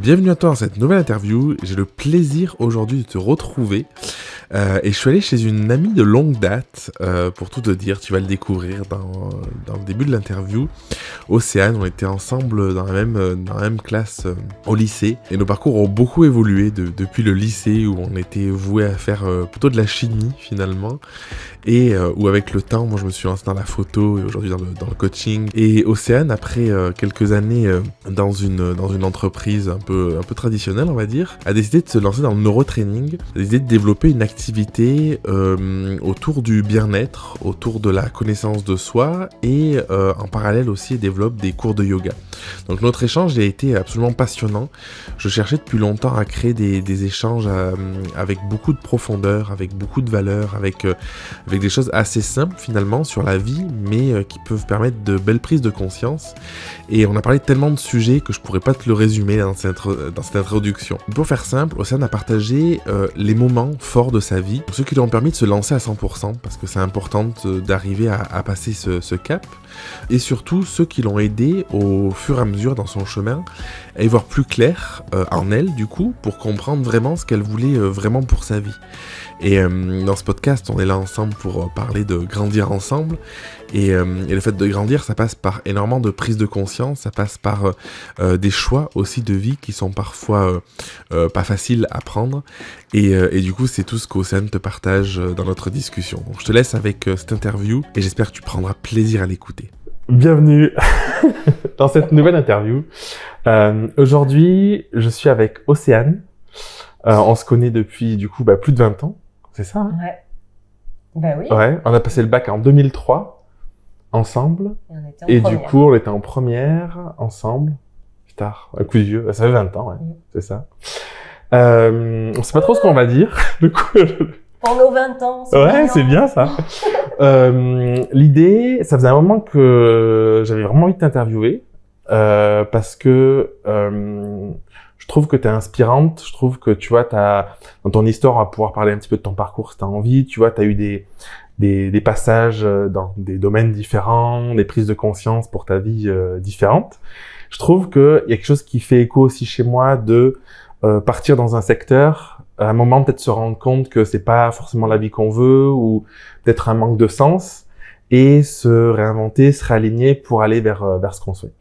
Bienvenue à toi dans cette nouvelle interview. J'ai le plaisir aujourd'hui de te retrouver et je suis allé chez une amie de longue date pour tout te dire. Tu vas le découvrir dans le début de l'interview. Océane, on était ensemble dans la même classe au lycée et nos parcours ont beaucoup évolué depuis le lycée où on était voué à faire plutôt de la chimie finalement et où avec le temps, moi je me suis lancé dans la photo et aujourd'hui dans le coaching. Et Océane, après quelques années dans une entreprise un peu traditionnelle on va dire, a décidé de se lancer dans le neurotraining, a décidé de développer une activité autour du bien-être, autour de la connaissance de soi et en parallèle aussi elle développe des cours de yoga. Donc notre échange a été absolument passionnant. Je cherchais depuis longtemps à créer des échanges avec beaucoup de profondeur, avec beaucoup de valeur, avec des choses assez simples finalement sur la vie, mais qui peuvent permettre de belles prises de conscience. Et on a parlé de tellement de sujets que je pourrais pas te le résumer dans cette introduction. Pour faire simple, Océane a partagé les moments forts de sa vie, ceux qui lui ont permis de se lancer à 100%, parce que c'est important d'arriver à passer ce cap, et surtout ceux qui l'ont aidé au fur et à mesure dans son chemin à y voir plus clair en elle du coup, pour comprendre vraiment ce qu'elle voulait vraiment pour sa vie. Et dans ce podcast, on est là ensemble pour parler de grandir ensemble. Et le fait de grandir, ça passe par énormément de prise de conscience, ça passe par des choix aussi de vie qui sont parfois pas faciles à prendre. Et du coup, c'est tout ce qu'Océane te partage dans notre discussion. Donc, je te laisse avec cette interview et j'espère que tu prendras plaisir à l'écouter. Bienvenue dans cette nouvelle interview. Aujourd'hui, je suis avec Océane. On se connaît depuis du coup plus de 20 ans, c'est ça hein? Ouais. Bah oui. Ouais, on a passé le bac en 2003 ensemble. Et Du coup, on était en première ensemble. Putain, un coup de vieux, ça fait 20 ans, ouais, c'est ça. On sait pas trop ce qu'on va dire. Du coup, pour nos 20 ans, c'est bien ça. L'idée, ça faisait un moment que j'avais vraiment envie de t'interviewer parce que je trouve que t'es inspirante, je trouve que tu vois, dans ton histoire, on va pouvoir parler un petit peu de ton parcours si t'as envie, tu vois, t'as eu des passages dans des domaines différents, des prises de conscience pour ta vie différentes. Je trouve qu'il y a quelque chose qui fait écho aussi chez moi de partir dans un secteur, à un moment peut-être se rendre compte que c'est pas forcément la vie qu'on veut ou peut-être un manque de sens et se réinventer, se réaligner pour aller vers ce qu'on souhaite.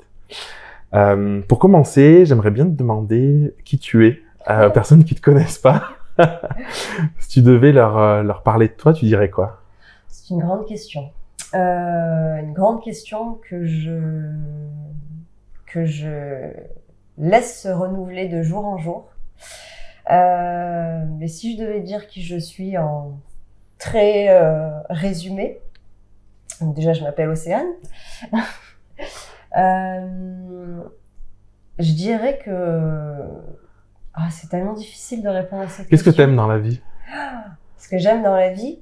Pour commencer, j'aimerais bien te demander qui tu es, personnes qui te connaissent pas. Si tu devais leur parler de toi, tu dirais quoi? C'est une grande question. Une grande question que je laisse se renouveler de jour en jour. Mais si je devais dire qui je suis en très résumé, donc déjà je m'appelle Océane. Je dirais que c'est tellement difficile de répondre à cette question. Qu'est-ce que t'aimes dans la vie? Ce que j'aime dans la vie,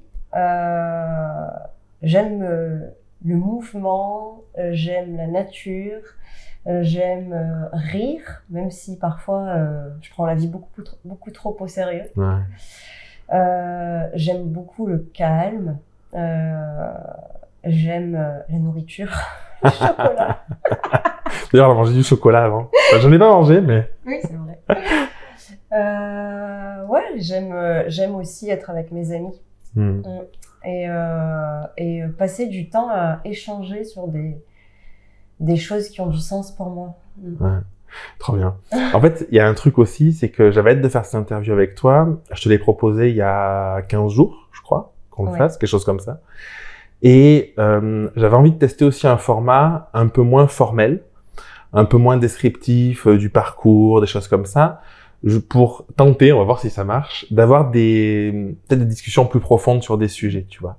j'aime le mouvement, j'aime la nature, j'aime rire, même si parfois je prends la vie beaucoup trop au sérieux. Ouais. J'aime beaucoup le calme, j'aime la nourriture, le chocolat. D'ailleurs, on a mangé du chocolat avant. Enfin, j'en ai pas mangé, mais... Oui, c'est vrai. Ouais, j'aime aussi être avec mes amis. Et passer du temps à échanger sur des choses qui ont du sens pour moi. Ouais, trop bien. En fait, il y a un truc aussi, c'est que j'avais hâte de faire cette interview avec toi. Je te l'ai proposé il y a 15 jours, je crois, qu'on le fasse, quelque chose comme ça. Et j'avais envie de tester aussi un format un peu moins formel, un peu moins descriptif du parcours, des choses comme ça, pour tenter, on va voir si ça marche, d'avoir peut-être des discussions plus profondes sur des sujets, tu vois.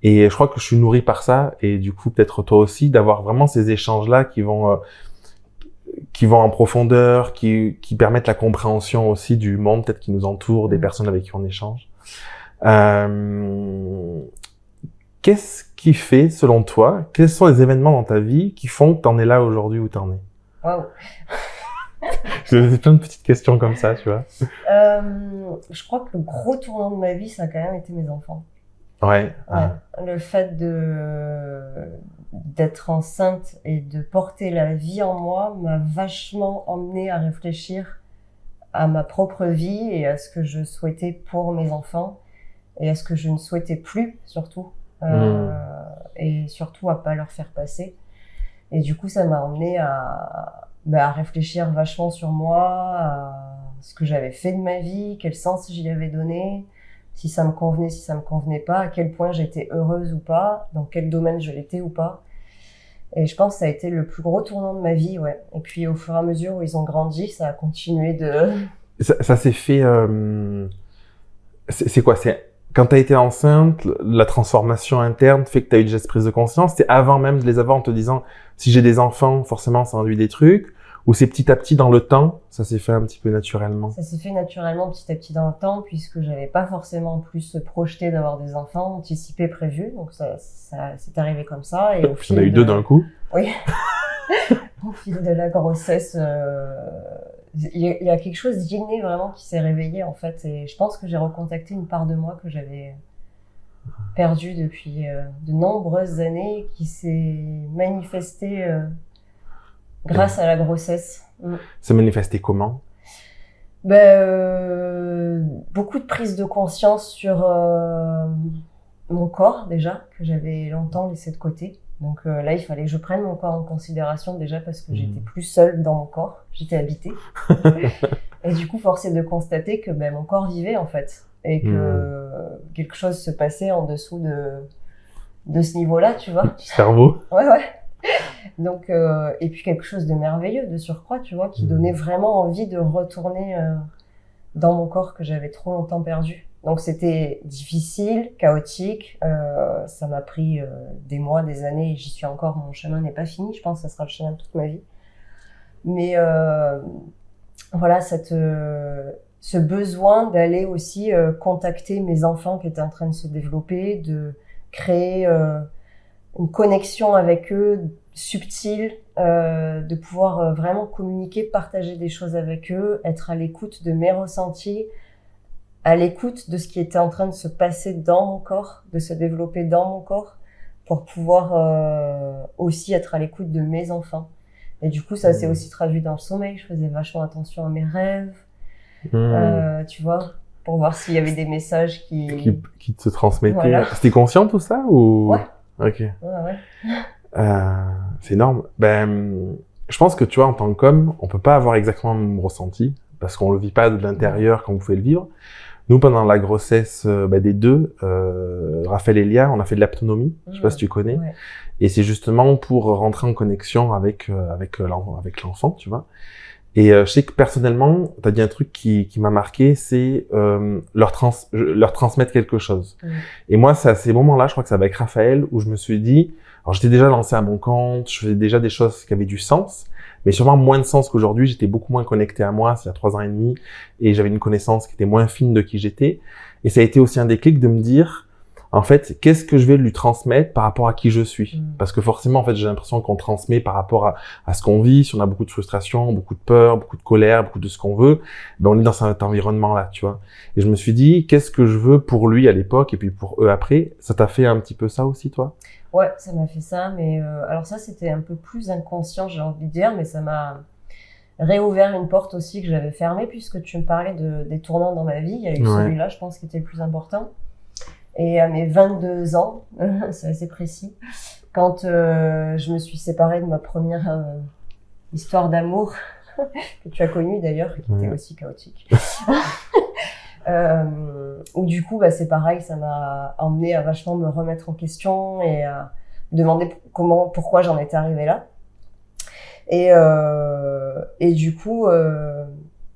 Et je crois que je suis nourri par ça, et du coup peut-être toi aussi, d'avoir vraiment ces échanges-là qui vont en profondeur, qui permettent la compréhension aussi du monde peut-être qui nous entoure, des personnes avec qui on échange. Qu'est-ce qui fait, selon toi, quels sont les événements dans ta vie qui font que t'en es là aujourd'hui où t'en es? Waouh. J'ai plein de petites questions comme ça, tu vois. Je crois que le gros tournant de ma vie, ça a quand même été mes enfants. Ouais. Le fait d'être enceinte et de porter la vie en moi m'a vachement emmenée à réfléchir à ma propre vie et à ce que je souhaitais pour mes enfants et à ce que je ne souhaitais plus, surtout. Et surtout à pas leur faire passer. Et du coup, ça m'a emmené à réfléchir vachement sur moi, à ce que j'avais fait de ma vie, quel sens j'y avais donné, si ça me convenait, si ça me convenait pas, à quel point j'étais heureuse ou pas, dans quel domaine je l'étais ou pas. Et je pense que ça a été le plus gros tournant de ma vie, ouais. Et puis au fur et à mesure où ils ont grandi, ça a continué de... Ça s'est fait... C'est quoi? C'est quand t'as été enceinte, la transformation interne fait que t'as eu déjà cette prise de conscience? C'était avant même de les avoir en te disant, si j'ai des enfants, forcément ça induit des trucs? Ou c'est petit à petit dans le temps, ça s'est fait un petit peu naturellement? Ça s'est fait naturellement petit à petit dans le temps, puisque j'avais pas forcément plus projeté d'avoir des enfants, anticipé, prévu. Donc ça c'est arrivé comme ça. Et au fil on a eu deux d'un coup? Oui. Au fil de la grossesse, il y a quelque chose d'inné vraiment qui s'est réveillé en fait. Et je pense que j'ai recontacté une part de moi que j'avais perdue depuis de nombreuses années, qui s'est manifestée grâce à la grossesse. Ça manifestait comment? Beaucoup de prise de conscience sur mon corps déjà, que j'avais longtemps laissé de côté. Donc là, il fallait que je prenne mon corps en considération déjà parce que j'étais plus seule dans mon corps, j'étais habitée. Et du coup, force est de constater que mon corps vivait en fait et que quelque chose se passait en dessous de ce niveau-là, tu vois. Du cerveau. Ouais. Donc, et puis quelque chose de merveilleux, de surcroît, tu vois, qui donnait vraiment envie de retourner dans mon corps que j'avais trop longtemps perdu. Donc c'était difficile, chaotique, ça m'a pris des mois, des années, et j'y suis encore, mon chemin n'est pas fini, je pense que ça sera le chemin de toute ma vie. Mais voilà, ce besoin d'aller aussi contacter mes enfants qui étaient en train de se développer, de créer une connexion avec eux subtile, de pouvoir vraiment communiquer, partager des choses avec eux, être à l'écoute de mes ressentis, à l'écoute de ce qui était en train de se passer dans mon corps, de se développer dans mon corps, pour pouvoir aussi être à l'écoute de mes enfants. Et du coup, ça s'est aussi traduit dans le sommeil. Je faisais vachement attention à mes rêves, tu vois, pour voir s'il y avait des messages qui te transmettaient. Voilà. C'était conscient tout ça ou? Ouais. Ok. Ouais. C'est énorme. Je pense que tu vois, en tant qu'homme, on peut pas avoir exactement le même ressenti parce qu'on le vit pas de l'intérieur comme vous pouvez le vivre. Nous, pendant la grossesse des deux, Raphaël et Léa, on a fait de l'aptonomie. Je sais pas si tu connais. Ouais. Et c'est justement pour rentrer en connexion avec l'enfant, tu vois. Et je sais que personnellement, t'as dit un truc qui m'a marqué, c'est leur transmettre quelque chose. Et moi, c'est à ces moments-là, je crois que c'est avec Raphaël, où je me suis dit, alors j'étais déjà lancé à mon compte, je faisais déjà des choses qui avaient du sens, mais sûrement moins de sens qu'aujourd'hui. J'étais beaucoup moins connecté à moi, c'est il y a 3 ans et demi, et j'avais une connaissance qui était moins fine de qui j'étais. Et ça a été aussi un déclic de me dire, en fait, qu'est-ce que je vais lui transmettre par rapport à qui je suis? Parce que forcément, en fait, j'ai l'impression qu'on transmet par rapport à ce qu'on vit. Si on a beaucoup de frustration, beaucoup de peur, beaucoup de colère, beaucoup de ce qu'on veut, on est dans cet environnement-là, tu vois. Et je me suis dit, qu'est-ce que je veux pour lui à l'époque et puis pour eux après? Ça t'a fait un petit peu ça aussi, toi? Ouais, ça m'a fait ça, mais alors ça, c'était un peu plus inconscient, j'ai envie de dire, mais ça m'a réouvert une porte aussi que j'avais fermée, puisque tu me parlais des tournants dans ma vie. Il y a eu celui-là, je pense, qui était le plus important. Et à mes 22 ans, c'est assez précis, quand je me suis séparée de ma première histoire d'amour, que tu as connue d'ailleurs, qui était aussi chaotique, où du coup, c'est pareil, ça m'a emmené à vachement me remettre en question et à me demander pourquoi j'en étais arrivée là. Et du coup,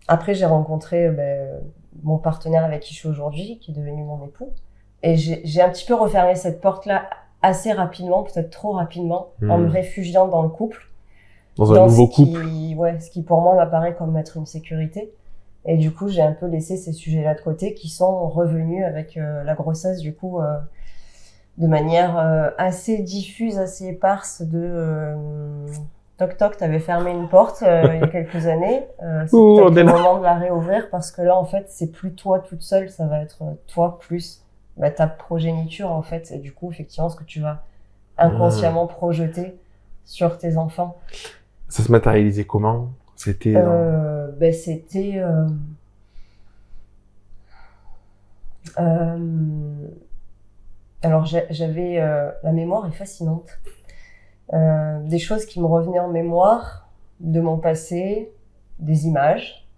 après, j'ai rencontré mon partenaire avec qui je suis aujourd'hui, qui est devenu mon époux. Et j'ai un petit peu refermé cette porte-là assez rapidement, peut-être trop rapidement, en me réfugiant dans le couple. Dans un nouveau couple. Ce qui pour moi m'apparaît comme être une sécurité. Et du coup, j'ai un peu laissé ces sujets-là de côté qui sont revenus avec la grossesse, du coup, de manière assez diffuse, assez éparse toc toc, t'avais fermé une porte il y a quelques années. C'est peut-être le moment de la réouvrir parce que là, en fait, c'est plus toi toute seule, ça va être toi plus ta progéniture, en fait. Et du coup, effectivement, ce que tu vas inconsciemment projeter sur tes enfants. Ça se matérialisait comment? C'était Alors j'avais la mémoire est fascinante. Des choses qui me revenaient en mémoire de mon passé, des images,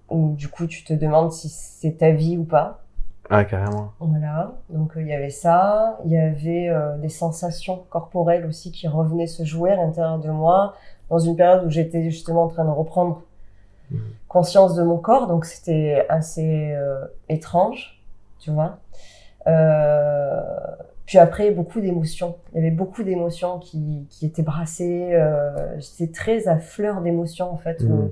où du coup tu te demandes si c'est ta vie ou pas. Ah, carrément. Voilà, donc il y avait ça, il y avait des sensations corporelles aussi qui revenaient se jouer à l'intérieur de moi, dans une période où j'étais justement en train de reprendre conscience de mon corps, donc c'était assez étrange, tu vois. Puis après, beaucoup d'émotions. Il y avait beaucoup d'émotions qui étaient brassées. J'étais très à fleur d'émotions, en fait. Où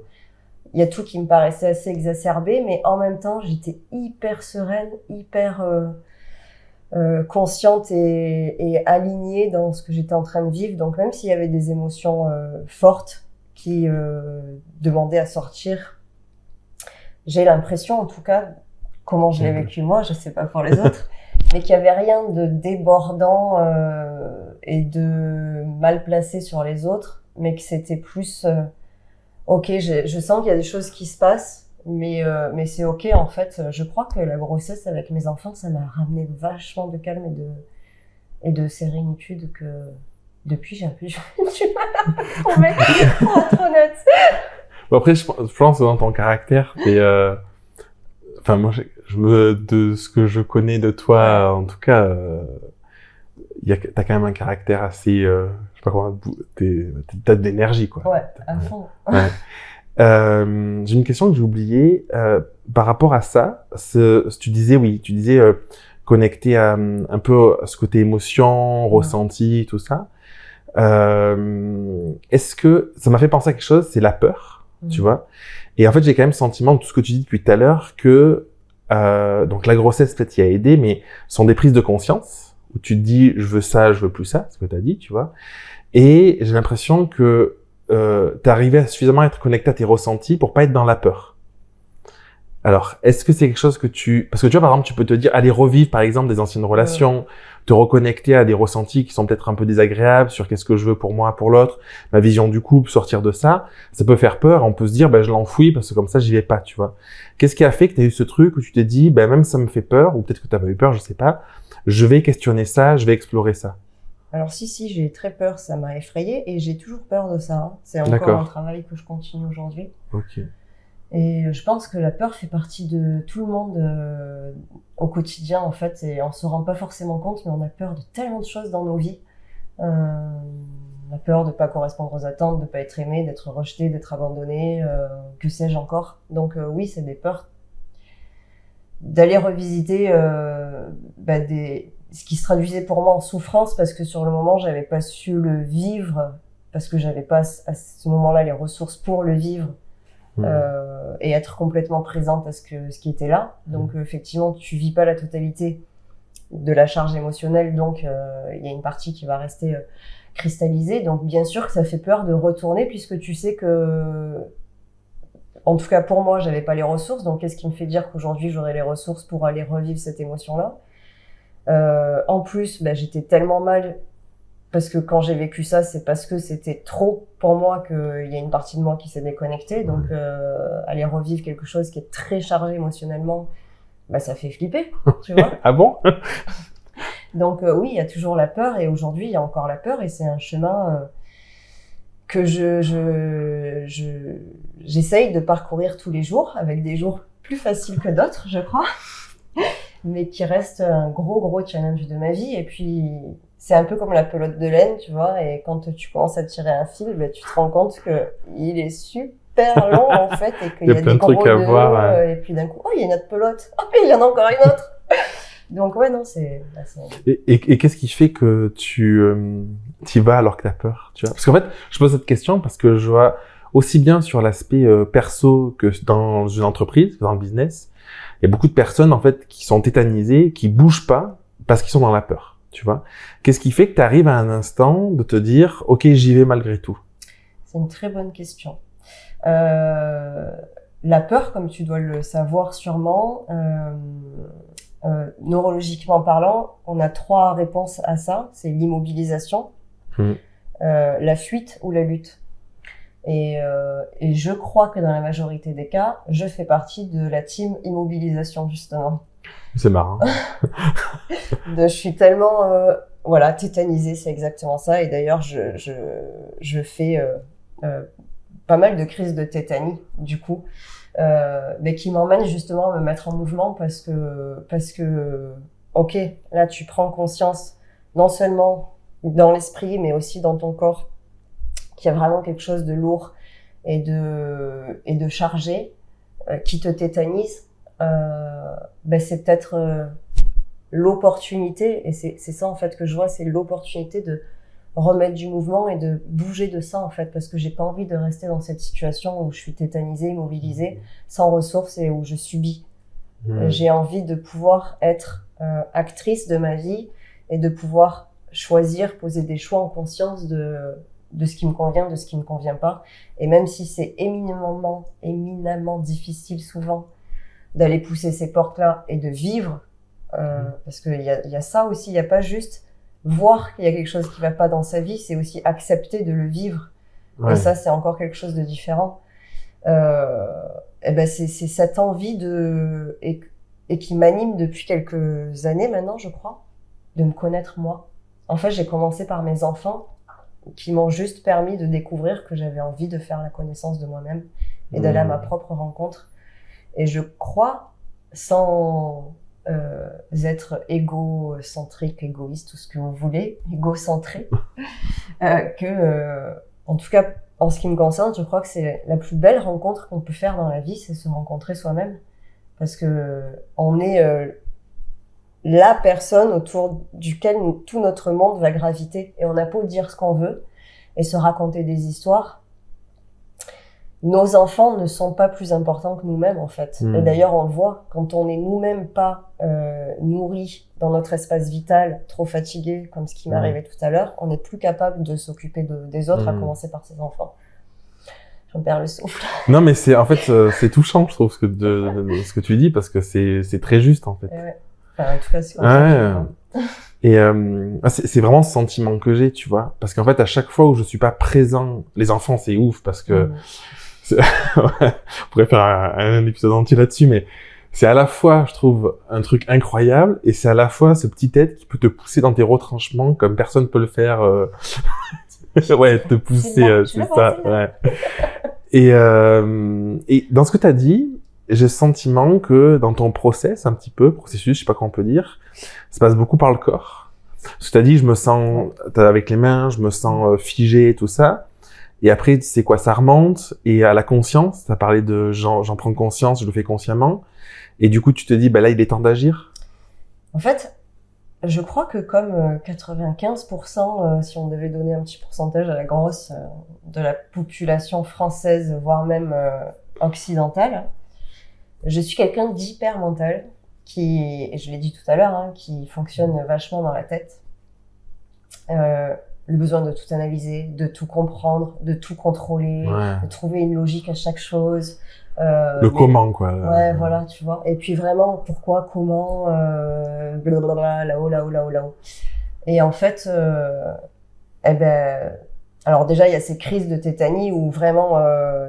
il y a tout qui me paraissait assez exacerbé, mais en même temps, j'étais hyper sereine, hyper consciente et alignée dans ce que j'étais en train de vivre. Donc même s'il y avait des émotions fortes qui demandaient à sortir, j'ai l'impression, en tout cas, comment je l'ai vécu moi, je sais pas pour les autres, mais qu'il y avait rien de débordant et de mal placé sur les autres, mais que c'était plus ok, je sens qu'il y a des choses qui se passent, mais c'est ok en fait. Je crois que la grossesse avec mes enfants, ça m'a ramené vachement de calme et de sérénitude que depuis j'ai un peu du mal à trouver, pour être honnête. Bon, après, je pense que dans ton caractère, t'es, enfin, moi, de ce que je connais de toi, en tout cas, t'as quand même un caractère assez, je sais pas comment, t'as de l'énergie, quoi. Ouais, à fond. Ouais. J'ai une question que j'ai oubliée, par rapport à ça, tu disais, connecter à un peu à ce côté émotion, ressenti, tout ça. Est-ce que, ça m'a fait penser à quelque chose, c'est la peur. Tu vois. Et en fait, j'ai quand même le sentiment de tout ce que tu dis depuis tout à l'heure que, donc la grossesse peut-être y a aidé, mais ce sont des prises de conscience où tu te dis, je veux ça, je veux plus ça, ce que tu as dit, tu vois. Et j'ai l'impression que, t'es arrivé à suffisamment être connecté à tes ressentis pour pas être dans la peur. Alors, est-ce que c'est quelque chose que parce que tu vois, par exemple, tu peux te dire, aller revivre, par exemple, des anciennes relations, te reconnecter à des ressentis qui sont peut-être un peu désagréables sur qu'est-ce que je veux pour moi, pour l'autre, ma vision du couple, sortir de ça. Ça peut faire peur. On peut se dire, je l'enfouis parce que comme ça, j'y vais pas, tu vois. Qu'est-ce qui a fait que tu as eu ce truc où tu t'es dit, même ça me fait peur, ou peut-être que t'as pas eu peur, je sais pas. Je vais questionner ça, je vais explorer ça. Alors si, j'ai très peur, ça m'a effrayée et j'ai toujours peur de ça. Hein. C'est encore un travail que je continue aujourd'hui. Ok. Et je pense que la peur fait partie de tout le monde au quotidien en fait, et on se rend pas forcément compte, mais on a peur de tellement de choses dans nos vies. On a peur de pas correspondre aux attentes, de pas être aimé, d'être rejeté, d'être abandonné, que sais-je encore. Donc oui, c'est des peurs. D'aller revisiter ce qui se traduisait pour moi en souffrance, parce que sur le moment, j'avais pas su le vivre, parce que j'avais pas à ce moment-là les ressources pour le vivre. Et être complètement présente à ce qui était là. Donc effectivement, tu vis pas la totalité de la charge émotionnelle, donc il y a une partie qui va rester cristallisée. Donc bien sûr que ça fait peur de retourner, puisque tu sais que, en tout cas pour moi, j'avais pas les ressources. Donc qu'est-ce qui me fait dire qu'aujourd'hui j'aurai les ressources pour aller revivre cette émotion-là? En plus, j'étais tellement mal. Parce que quand j'ai vécu ça, c'est parce que c'était trop pour moi qu'il y a une partie de moi qui s'est déconnectée. Donc, aller revivre quelque chose qui est très chargé émotionnellement, ça fait flipper, tu vois. Ah bon? Donc, oui, il y a toujours la peur. Et aujourd'hui, il y a encore la peur. Et c'est un chemin que j'essaye de parcourir tous les jours, avec des jours plus faciles que d'autres, je crois. Mais qui reste un gros challenge de ma vie. Et puis, c'est un peu comme la pelote de laine, tu vois, et quand tu commences à tirer un fil, tu te rends compte que il est super long, en fait, et qu'il y a des gros nœuds, et puis d'un coup, il y a une autre pelote, il y en a encore une autre. Donc, ouais, non, c'est... Et qu'est-ce qui fait que tu y vas alors que t'as peur, tu vois? Parce qu'en fait, je pose cette question parce que je vois aussi bien sur l'aspect perso que dans une entreprise, dans le business, il y a beaucoup de personnes, en fait, qui sont tétanisées, qui bougent pas parce qu'ils sont dans la peur. Tu vois, qu'est-ce qui fait que tu arrives à un instant de te dire, ok, j'y vais malgré tout? C'est une très bonne question. La peur, comme tu dois le savoir sûrement, neurologiquement parlant, on a 3 réponses à ça. C'est l'immobilisation, la fuite ou la lutte. Et je crois que dans la majorité des cas, je fais partie de la team immobilisation, justement. C'est marrant. Je suis tellement voilà, tétanisée, c'est exactement ça. Et d'ailleurs, je fais pas mal de crises de tétanie, du coup, mais qui m'emmènent justement à me mettre en mouvement parce que, ok, là, tu prends conscience, non seulement dans l'esprit, mais aussi dans ton corps, qu'il y a vraiment quelque chose de lourd et de chargé qui te tétanise. C'est peut-être l'opportunité, et c'est ça en fait que je vois, c'est l'opportunité de remettre du mouvement et de bouger de ça en fait, parce que j'ai pas envie de rester dans cette situation où je suis tétanisée, immobilisée, sans ressources et où je subis. J'ai envie de pouvoir être actrice de ma vie et de pouvoir choisir, poser des choix en conscience de ce qui me convient, de ce qui me convient pas. Et même si c'est éminemment difficile souvent d'aller pousser ces portes-là et de vivre, parce qu'il y a ça aussi, il n'y a pas juste voir qu'il y a quelque chose qui va pas dans sa vie, c'est aussi accepter de le vivre. Ouais. Et ça, c'est encore quelque chose de différent. C'est cette envie et qui m'anime depuis quelques années maintenant, je crois, de me connaître moi. En fait, j'ai commencé par mes enfants qui m'ont juste permis de découvrir que j'avais envie de faire la connaissance de moi-même et d'aller à ma propre rencontre. Et je crois, sans être égocentrique, égoïste, tout ce que vous voulez, égocentré, en tout cas, en ce qui me concerne, je crois que c'est la plus belle rencontre qu'on peut faire dans la vie, c'est se rencontrer soi-même. Parce que on est la personne autour duquel tout notre monde va graviter. Et on a beau dire ce qu'on veut et se raconter des histoires, nos enfants ne sont pas plus importants que nous-mêmes, en fait. Et d'ailleurs, on le voit, quand on est nous-mêmes pas nourris dans notre espace vital, trop fatigués, comme ce qui m'arrivait tout à l'heure, on n'est plus capable de s'occuper des autres, à commencer par ses enfants. J'en perds le souffle. Non, mais c'est touchant, je trouve, ce que tu dis, parce que c'est très juste, en fait. Ouais. Enfin, en tout cas, c'est comme ça. Et c'est vraiment ce sentiment que j'ai, tu vois, parce qu'en fait, à chaque fois où je suis pas présent, les enfants, c'est ouf, parce que on pourrait faire un épisode entier là-dessus, mais c'est à la fois, je trouve, un truc incroyable, et c'est à la fois ce petit être qui peut te pousser dans tes retranchements comme personne peut le faire. Ouais, te pousser, c'est ça. Ouais. Et dans ce que t'as dit, j'ai le sentiment que dans ton processus, je sais pas comment on peut dire, ça passe beaucoup par le corps. Parce que t'as dit, je me sens, avec les mains, je me sens figé et tout ça. Et après, c'est quoi, ça remonte, et à la conscience, t'as parlé de j'en prends conscience, je le fais consciemment, et du coup, tu te dis, là, il est temps d'agir. En fait, je crois que comme 95%, si on devait donner un petit pourcentage à la grosse de la population française, voire même occidentale, je suis quelqu'un d'hyper mental, et je l'ai dit tout à l'heure, qui fonctionne vachement dans la tête. Le besoin de tout analyser, de tout comprendre, de tout contrôler, de trouver une logique à chaque chose. Comment, quoi. Ouais, voilà, tu vois. Et puis vraiment, pourquoi, comment, blablabla, là-haut. Et en fait, alors déjà, il y a ces crises de tétanie où vraiment,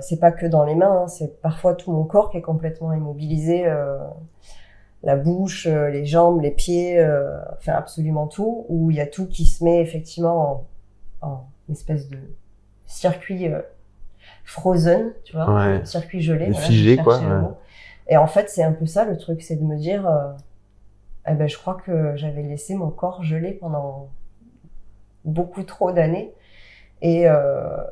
c'est pas que dans les mains, c'est parfois tout mon corps qui est complètement immobilisé, la bouche, les jambes, les pieds, enfin absolument tout, où il y a tout qui se met effectivement en espèce de circuit frozen, tu vois, circuit gelé, figé, quoi. Et en fait, c'est un peu ça le truc, c'est de me dire, je crois que j'avais laissé mon corps gelé pendant beaucoup trop d'années. Et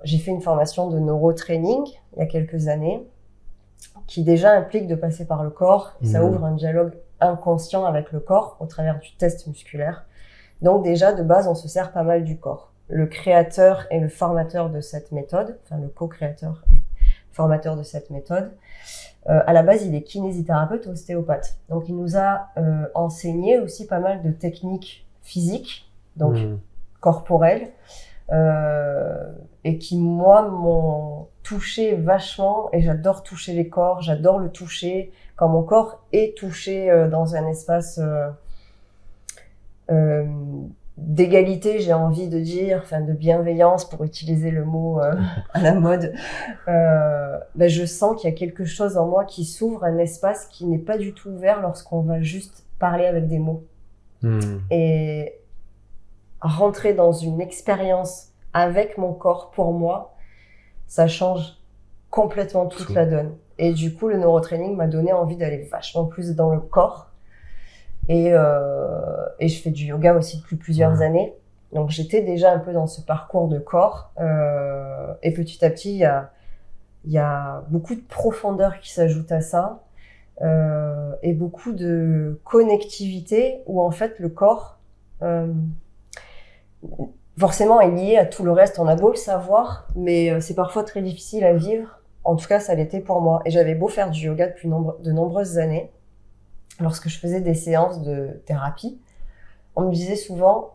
j'ai fait une formation de neurotraining il y a quelques années, qui déjà implique de passer par le corps. Et ça ouvre un dialogue inconscient avec le corps au travers du test musculaire. Donc déjà, de base, on se sert pas mal du corps. Le créateur et le formateur de cette méthode, enfin le co-créateur et formateur de cette méthode, à la base, il est kinésithérapeute ostéopathe. Donc il nous a enseigné aussi pas mal de techniques physiques, donc corporelles, et qui, moi, m'ont touché vachement, et j'adore toucher les corps, j'adore le toucher, quand mon corps est touché dans un espace d'égalité, j'ai envie de dire, enfin de bienveillance pour utiliser le mot à la mode, je sens qu'il y a quelque chose en moi qui s'ouvre, un espace qui n'est pas du tout ouvert lorsqu'on va juste parler avec des mots. Et rentrer dans une expérience avec mon corps, pour moi, ça change complètement toute la donne. Et du coup, le neurotraining m'a donné envie d'aller vachement plus dans le corps. Et je fais du yoga aussi depuis plusieurs années. Donc, j'étais déjà un peu dans ce parcours de corps. Et petit à petit, il y a beaucoup de profondeur qui s'ajoute à ça. Et beaucoup de connectivité où, en fait, le corps, forcément, est lié à tout le reste. On a beau le savoir, mais c'est parfois très difficile à vivre. En tout cas, ça l'était pour moi. Et j'avais beau faire du yoga depuis de nombreuses années. Lorsque je faisais des séances de thérapie, on me disait souvent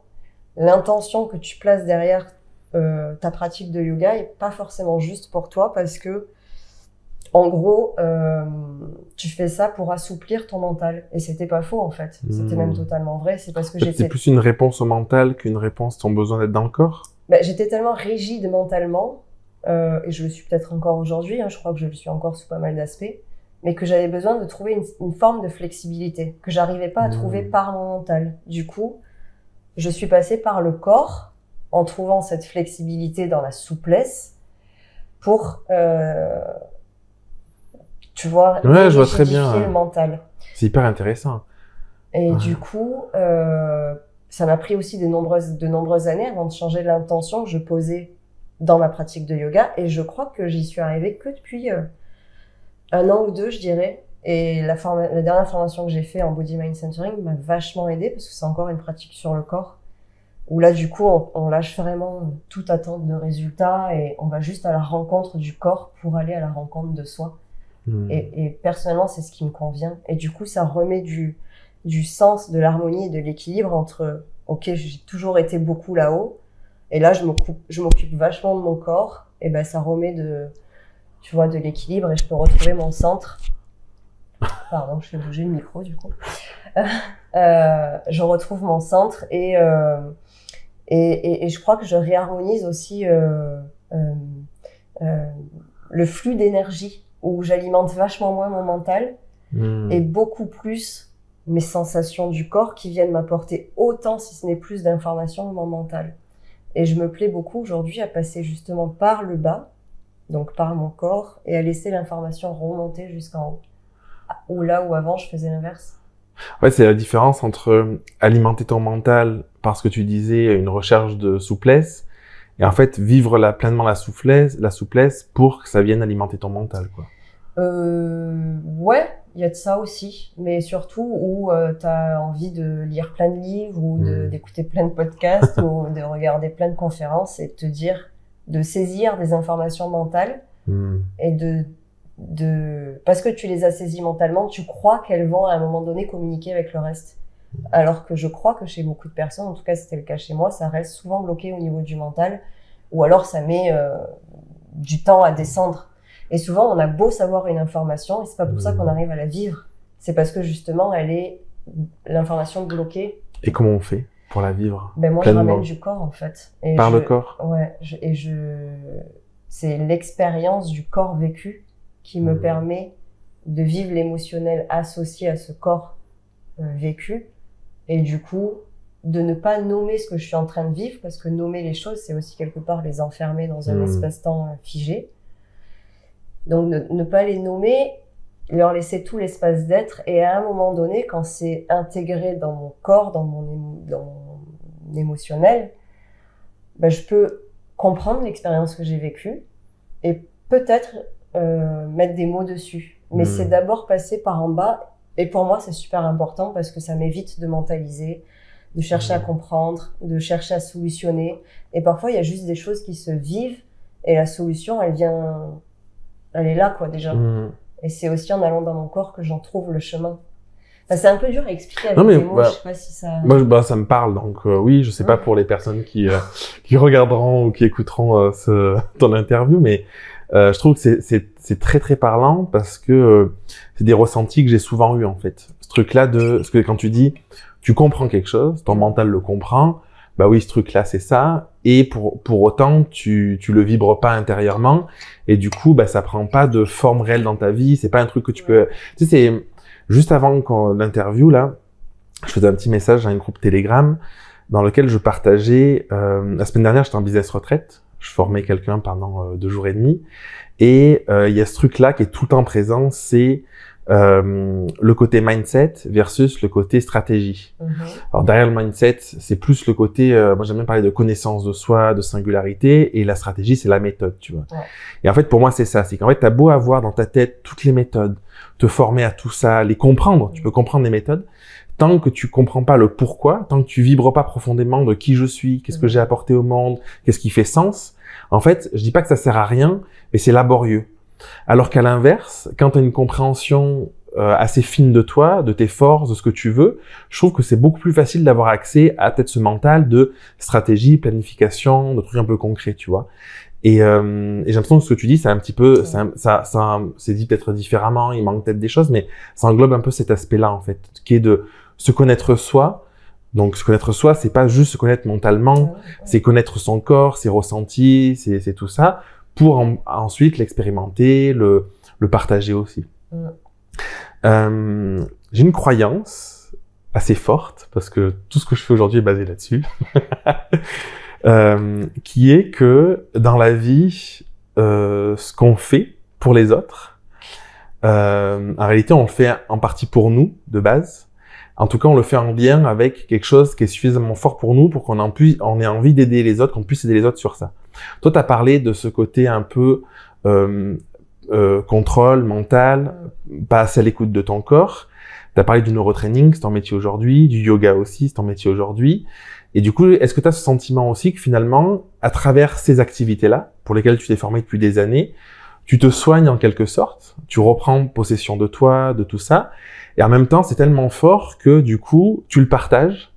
l'intention que tu places derrière ta pratique de yoga est pas forcément juste pour toi parce que, en gros, tu fais ça pour assouplir ton mental. Et c'était pas faux, en fait. C'était même totalement vrai. C'est parce que C'est plus une réponse au mental qu'une réponse à ton besoin d'être dans le corps? J'étais tellement rigide mentalement, et je le suis peut-être encore aujourd'hui, je crois que je le suis encore sous pas mal d'aspects, mais que j'avais besoin de trouver une forme de flexibilité que j'arrivais pas à trouver par mon mental. Du coup, je suis passée par le corps en trouvant cette flexibilité dans la souplesse pour, tu vois, je vois très bien, le mental. C'est hyper intéressant. Et du coup, ça m'a pris aussi de nombreuses années avant de changer l'intention que je posais dans ma pratique de yoga. Et je crois que j'y suis arrivée que depuis 1 an ou 2, je dirais. Et la dernière formation que j'ai fait en Body Mind Centering m'a vachement aidée parce que c'est encore une pratique sur le corps où là, du coup, on lâche vraiment toute attente de résultats et on va juste à la rencontre du corps pour aller à la rencontre de soi. Et personnellement, c'est ce qui me convient. Et du coup, ça remet du sens, de l'harmonie et de l'équilibre entre ok, j'ai toujours été beaucoup là-haut et là, je m'occupe vachement de mon corps. Et ça remet de l'équilibre et je peux retrouver mon centre. Pardon, je fais bouger le micro du coup. Je retrouve mon centre et je crois que je réharmonise aussi le flux d'énergie où j'alimente vachement moins mon mental et beaucoup plus mes sensations du corps qui viennent m'apporter autant, si ce n'est plus d'informations que mon mental. Et je me plais beaucoup aujourd'hui à passer justement par le bas, donc par mon corps, et à laisser l'information remonter jusqu'en haut. Ou là où avant je faisais l'inverse. Ouais, c'est la différence entre alimenter ton mental parce que tu disais une recherche de souplesse et en fait vivre pleinement la souplesse pour que ça vienne alimenter ton mental, quoi. Ouais, il y a de ça aussi, mais surtout où t'as envie de lire plein de livres ou d'écouter plein de podcasts ou de regarder plein de conférences et de saisir des informations mentales et parce que tu les as saisies mentalement, tu crois qu'elles vont à un moment donné communiquer avec le reste. Alors que je crois que chez beaucoup de personnes, en tout cas c'était le cas chez moi, ça reste souvent bloqué au niveau du mental ou alors ça met du temps à descendre. Et souvent, on a beau savoir une information, et c'est pas pour ça qu'on arrive à la vivre. C'est parce que justement, l'information bloquée. Et comment on fait pour la vivre? Moi, je ramène du corps, en fait. Et le corps? Ouais. C'est l'expérience du corps vécu qui me permet de vivre l'émotionnel associé à ce corps vécu. Et du coup, de ne pas nommer ce que je suis en train de vivre, parce que nommer les choses, c'est aussi quelque part les enfermer dans un espace-temps figé. Donc, ne pas les nommer, leur laisser tout l'espace d'être. Et à un moment donné, quand c'est intégré dans mon corps, dans mon émotionnel, je peux comprendre l'expérience que j'ai vécue et peut-être mettre des mots dessus. Mais c'est d'abord passer par en bas. Et pour moi, c'est super important parce que ça m'évite de mentaliser, de chercher à comprendre, de chercher à solutionner. Et parfois, il y a juste des choses qui se vivent et la solution, elle est là, quoi, déjà. Et c'est aussi en allant dans mon corps que j'en trouve le chemin. C'est un peu dur à expliquer avec des mots, je sais pas si ça... Moi, ça me parle, donc oui, je sais pas pour les personnes qui regarderont ou qui écouteront ton interview, mais je trouve que c'est très très parlant parce que c'est des ressentis que j'ai souvent eu en fait. Ce truc-là parce que quand tu dis, tu comprends quelque chose, ton mental le comprend, bah oui, ce truc-là, c'est ça. Et pour autant, tu le vibres pas intérieurement. Et du coup, bah, ça prend pas de forme réelle dans ta vie. C'est pas un truc que tu peux, tu sais, c'est juste avant l'interview, là, je faisais un petit message à un groupe Telegram dans lequel je partageais, la semaine dernière, j'étais en business retraite. Je formais quelqu'un pendant 2 jours et demi. Et il y a ce truc-là qui est tout le temps présent, c'est le côté mindset versus le côté stratégie. Alors derrière le mindset, c'est plus le côté, moi j'aime bien parler de connaissance de soi, de singularité, et la stratégie c'est la méthode, tu vois. Ouais. Et en fait pour moi c'est ça, c'est qu'en fait t'as beau avoir dans ta tête toutes les méthodes, te former à tout ça, les comprendre, tu peux comprendre les méthodes, tant que tu comprends pas le pourquoi, tant que tu vibres pas profondément de qui je suis, qu'est-ce que j'ai apporté au monde, qu'est-ce qui fait sens, en fait je dis pas que ça sert à rien, mais c'est laborieux. Alors qu'à l'inverse, quand tu as une compréhension assez fine de toi, de tes forces, de ce que tu veux, je trouve que c'est beaucoup plus facile d'avoir accès à peut-être ce mental de stratégie, planification, de trucs un peu concrets, tu vois. Et j'ai l'impression que ce que tu dis, c'est un petit peu, c'est dit peut-être différemment, il manque peut-être des choses, mais ça englobe un peu cet aspect-là, en fait, qui est de se connaître soi. Donc, se connaître soi, c'est pas juste se connaître mentalement, c'est connaître son corps, ses ressentis, c'est tout ça, pour ensuite l'expérimenter, le partager aussi. J'ai une croyance assez forte, parce que tout ce que je fais aujourd'hui est basé là-dessus, qui est que dans la vie, ce qu'on fait pour les autres, en réalité, on le fait en partie pour nous, de base. En tout cas, on le fait en lien avec quelque chose qui est suffisamment fort pour nous, pour qu'on ait envie d'aider les autres, qu'on puisse aider les autres sur ça. Toi, tu as parlé de ce côté un peu contrôle mental, pas assez à l'écoute de ton corps. Tu as parlé du neurotraining, c'est ton métier aujourd'hui, du yoga aussi, c'est ton métier aujourd'hui. Et du coup, est-ce que tu as ce sentiment aussi que finalement, à travers ces activités-là, pour lesquelles tu t'es formé depuis des années, tu te soignes en quelque sorte, tu reprends possession de toi, de tout ça, et en même temps, c'est tellement fort que du coup, tu le partages,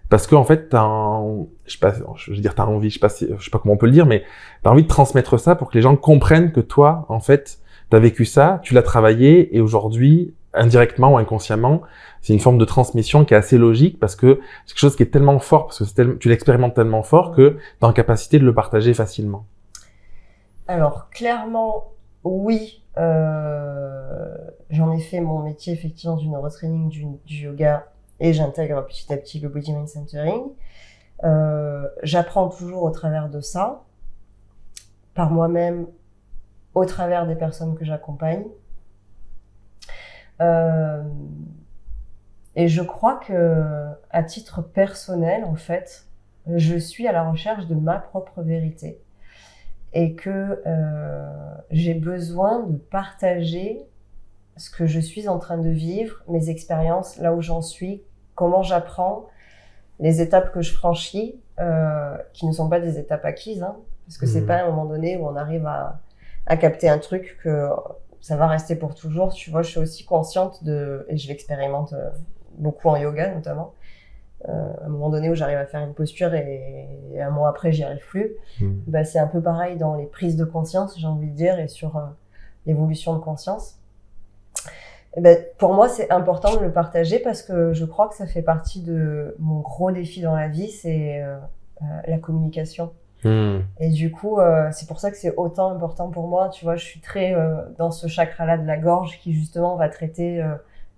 parce que en fait, t'as envie, je sais pas comment on peut le dire, mais t'as envie de transmettre ça pour que les gens comprennent que toi, en fait, t'as vécu ça, tu l'as travaillé, et aujourd'hui, indirectement ou inconsciemment, c'est une forme de transmission qui est assez logique, parce que c'est quelque chose qui est tellement fort, parce que tu l'expérimentes tellement fort que t'es en capacité de le partager facilement. Alors, clairement, oui, j'en ai fait mon métier effectivement du neurotraining, du yoga, et j'intègre petit à petit le body mind centering. J'apprends toujours au travers de ça, par moi-même, au travers des personnes que j'accompagne. Et je crois que, à titre personnel, en fait, je suis à la recherche de ma propre vérité. Et que j'ai besoin de partager ce que je suis en train de vivre, mes expériences, là où j'en suis, comment j'apprends, les étapes que je franchis, qui ne sont pas des étapes acquises, hein, parce que c'est pas à un moment donné où on arrive à capter un truc que ça va rester pour toujours. Tu vois, je suis aussi consciente et je l'expérimente beaucoup en yoga notamment, à un moment donné où j'arrive à faire une posture et un mois après j'y arrive plus, bah, c'est un peu pareil dans les prises de conscience, j'ai envie de dire, et sur l'évolution de conscience. Et ben, pour moi c'est important de le partager parce que je crois que ça fait partie de mon gros défi dans la vie, c'est la communication. Et du coup c'est pour ça que c'est autant important pour moi, tu vois, je suis très dans ce chakra-là de la gorge qui justement va traiter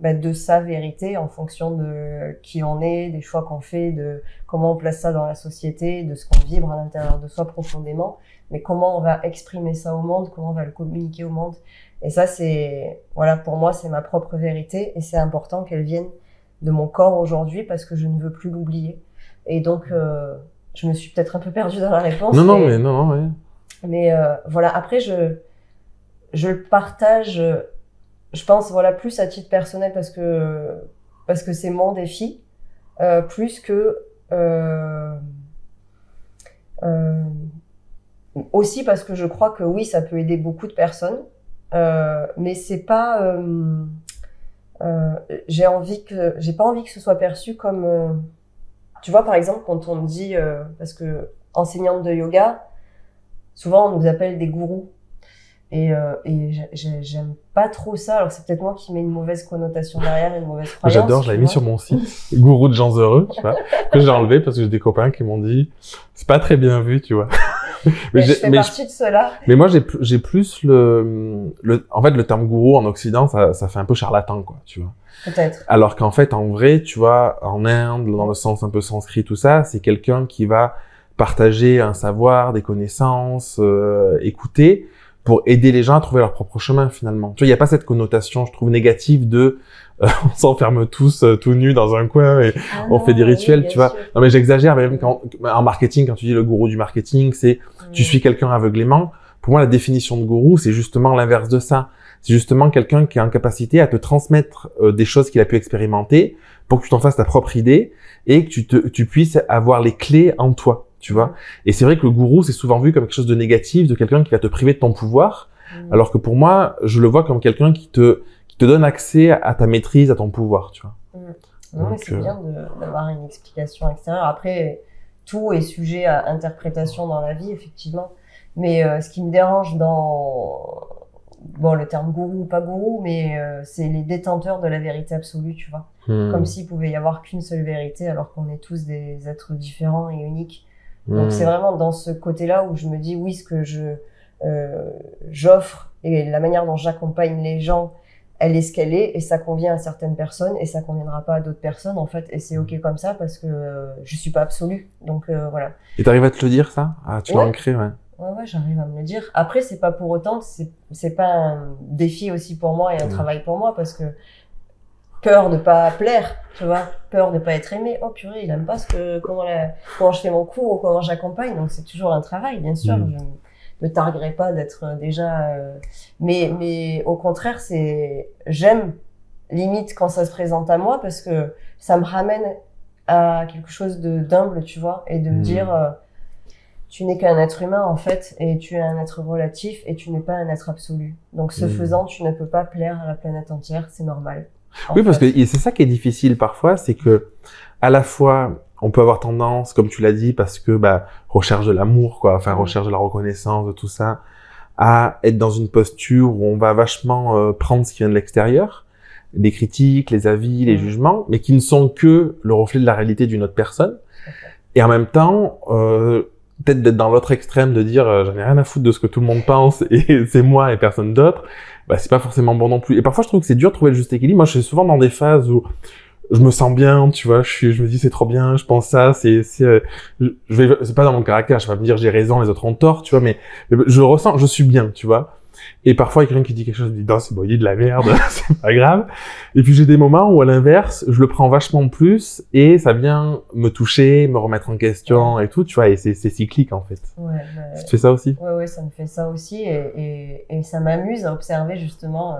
de sa vérité en fonction de qui on est, des choix qu'on fait, de comment on place ça dans la société, de ce qu'on vibre à l'intérieur de soi profondément, mais comment on va exprimer ça au monde, comment on va le communiquer au monde. Et ça, c'est, voilà, pour moi, c'est ma propre vérité et c'est important qu'elle vienne de mon corps aujourd'hui parce que je ne veux plus l'oublier. Et donc, je me suis peut-être un peu perdue dans la réponse. Non, Mais voilà, après, je le partage. Je pense, voilà, plus à titre personnel parce que c'est mon défi, plus que aussi parce que je crois que oui, ça peut aider beaucoup de personnes, mais c'est pas, j'ai pas envie que ce soit perçu comme, tu vois, par exemple, quand on me dit, parce que enseignante de yoga, souvent on nous appelle des gourous. j'aime pas trop ça. Alors c'est peut-être moi qui mets une mauvaise connotation derrière, une mauvaise croyance. J'adore, je l'avais mis sur mon site, Gourou de gens heureux, tu vois, que j'ai enlevé parce que j'ai des copains qui m'ont dit, c'est pas très bien vu, tu vois. Mais je fais partie de ceux-là. Mais moi, j'ai plus en fait, le terme gourou en Occident, ça fait un peu charlatan, quoi, tu vois. Peut-être. Alors qu'en fait, en vrai, tu vois, en Inde, dans le sens un peu sanskrit, tout ça, c'est quelqu'un qui va partager un savoir, des connaissances, écouter, pour aider les gens à trouver leur propre chemin, finalement. Tu vois, il n'y a pas cette connotation, je trouve, négative de on s'enferme tous tout nus dans un coin et on fait des rituels, tu vois. Non, mais j'exagère, mais même en marketing, quand tu dis le gourou du marketing, c'est tu suis quelqu'un aveuglément. Pour moi, la définition de gourou, c'est justement l'inverse de ça. C'est justement quelqu'un qui est en capacité à te transmettre des choses qu'il a pu expérimenter pour que tu t'en fasses ta propre idée et que tu puisses avoir les clés en toi, tu vois. Et c'est vrai que le gourou, c'est souvent vu comme quelque chose de négatif, de quelqu'un qui va te priver de ton pouvoir, alors que pour moi, je le vois comme quelqu'un qui te donne accès à ta maîtrise, à ton pouvoir, tu vois. Non, mais c'est bien d'avoir une explication extérieure. Après, tout est sujet à interprétation dans la vie, effectivement. Mais ce qui me dérange dans le terme gourou ou pas gourou, mais c'est les détenteurs de la vérité absolue, tu vois. Comme s'il pouvait y avoir qu'une seule vérité, alors qu'on est tous des êtres différents et uniques. Donc c'est vraiment dans ce côté-là où je me dis, oui, ce que j'offre et la manière dont j'accompagne les gens, elle est ce qu'elle est, et ça convient à certaines personnes, et ça conviendra pas à d'autres personnes, en fait, et c'est ok comme ça, parce que je suis pas absolue, donc voilà. Et t'arrives à te le dire, ça? Ah, tu l'as ancré, ouais. Ouais, j'arrive à me le dire. Après, c'est pas pour autant que c'est pas un défi aussi pour moi et un travail pour moi, parce que peur de pas plaire, tu vois, peur de pas être aimé. Oh purée, il aime pas comment je fais mon cours ou comment j'accompagne, donc c'est toujours un travail, bien sûr. Je me targuerai pas d'être déjà mais au contraire, j'aime limite quand ça se présente à moi, parce que ça me ramène à quelque chose d'humble, tu vois, et de me dire tu n'es qu'un être humain en fait, et tu es un être relatif, et tu n'es pas un être absolu, donc ce faisant tu ne peux pas plaire à la planète entière, c'est normal. Oui, parce que c'est ça qui est difficile parfois, c'est que à la fois on peut avoir tendance, comme tu l'as dit, parce que recherche de l'amour, quoi, enfin recherche de la reconnaissance, de tout ça, à être dans une posture où on va vachement prendre ce qui vient de l'extérieur, les critiques, les avis, les jugements, mais qui ne sont que le reflet de la réalité d'une autre personne. Et en même temps, peut-être d'être dans l'autre extrême, de dire j'en ai rien à foutre de ce que tout le monde pense et c'est moi et personne d'autre, c'est pas forcément bon non plus. Et parfois je trouve que c'est dur de trouver le juste équilibre. Moi je suis souvent dans des phases où je me sens bien, tu vois, je me dis c'est trop bien, je pense ça, c'est pas dans mon caractère, je vais pas me dire j'ai raison, les autres ont tort, tu vois, mais je ressens, je suis bien, tu vois. Et parfois, il y a quelqu'un qui dit quelque chose, je me dis non, c'est bon, il dit de la merde, c'est pas grave. Et puis j'ai des moments où à l'inverse, je le prends vachement plus et ça vient me toucher, me remettre en question et tout, tu vois, et c'est cyclique en fait. Ouais, ça te fait ça aussi? Ouais, ça me fait ça aussi, et ça m'amuse à observer justement,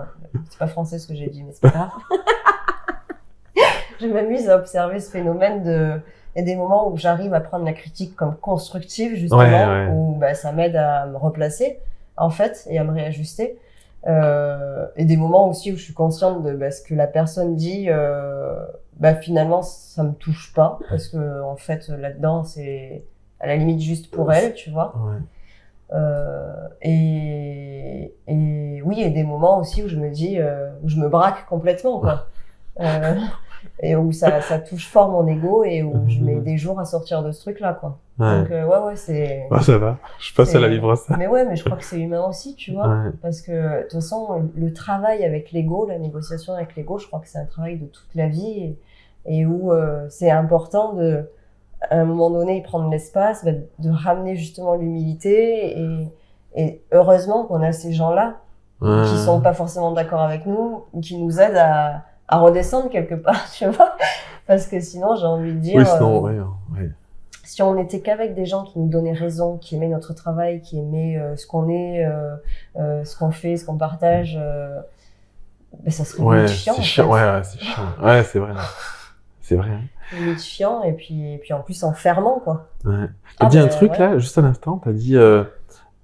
c'est pas français ce que j'ai dit, mais c'est pas grave. Je m'amuse à observer ce phénomène il y a des moments où j'arrive à prendre la critique comme constructive, justement, où ça m'aide à me replacer, en fait, et à me réajuster. Et des moments aussi où je suis consciente de ce que la personne dit, finalement, ça me touche pas, parce que, en fait, là-dedans, c'est à la limite juste pour elle, tu vois. Et oui, il y a des moments aussi où je me dis, où je me braque complètement, quoi. Et où ça touche fort mon ego, et où je mets des jours à sortir de ce truc-là, quoi. Donc, c'est... ça va. Je suis pas seul à vivre ça. Mais je crois que c'est humain aussi, tu vois. Parce que, de toute façon, le travail avec l'ego, la négociation avec l'ego, je crois que c'est un travail de toute la vie, et où c'est important à un moment donné, y prendre l'espace, de ramener justement l'humilité, et heureusement qu'on a ces gens-là, qui sont pas forcément d'accord avec nous, qui nous aident à redescendre quelque part, tu vois, parce que sinon j'ai envie de dire, si on n'était qu'avec des gens qui nous donnaient raison, qui aimaient notre travail, qui aimaient ce qu'on est, ce qu'on fait, ce qu'on partage, ça serait limite c'est chiant. C'est chiant. Ouais, c'est vrai. C'est vrai. Limite chiant, et puis en plus enfermant, quoi. T'as dit un truc là, juste un instant, t'as dit